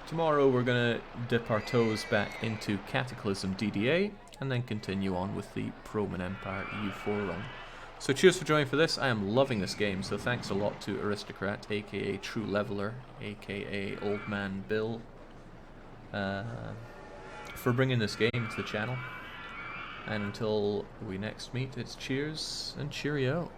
tomorrow we're going to dip our toes back into Cataclysm DDA and then continue on with the Roman Empire EU4 run. So cheers for joining for this. I am loving this game, so thanks a lot to Aristocrat, aka True Leveler, aka Old Man Bill, for bringing this game to the channel. And until we next meet, it's cheers and cheerio.